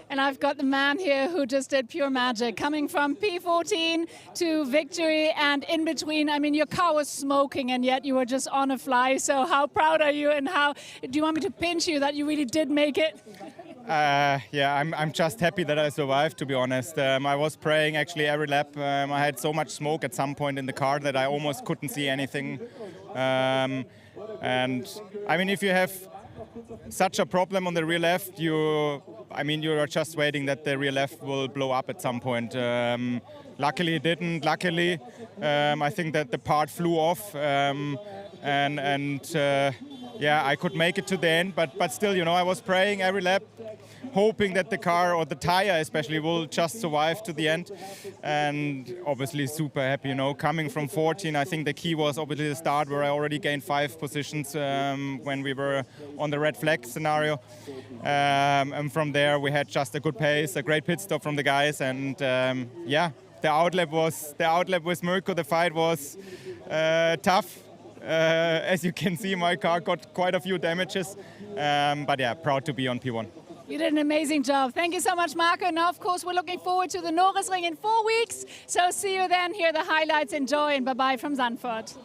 And I've got the man here who just did pure magic, coming from P14 to victory and in between. I mean, your car was smoking and yet you were just on a fly. So how proud are you, and how do you want me to pinch you that you really did make it? Yeah, I'm just happy that I survived, to be honest. I was praying actually every lap. I had so much smoke at some point in the car that I almost couldn't see anything. And I mean, if you have such a problem on the rear left, you are just waiting that the rear left will blow up at some point. Luckily it didn't. Luckily, I think that the part flew off, yeah, I could make it to the end, but still, you know, I was praying every lap, hoping that the car, or the tire especially, will just survive to the end. And obviously super happy, you know, coming from 14. I think the key was obviously the start, where I already gained 5 positions when we were on the red flag scenario. And from there we had just a good pace, a great pit stop from the guys, and yeah, the outlap with Mirko. The fight was tough. As you can see, my car got quite a few damages, but yeah, proud to be on P1. You did an amazing job. Thank you so much, Marco. Now, of course, we're looking forward to the Norrisring in 4 weeks. So see you then. Here are the highlights. Enjoy and bye-bye from Zandvoort.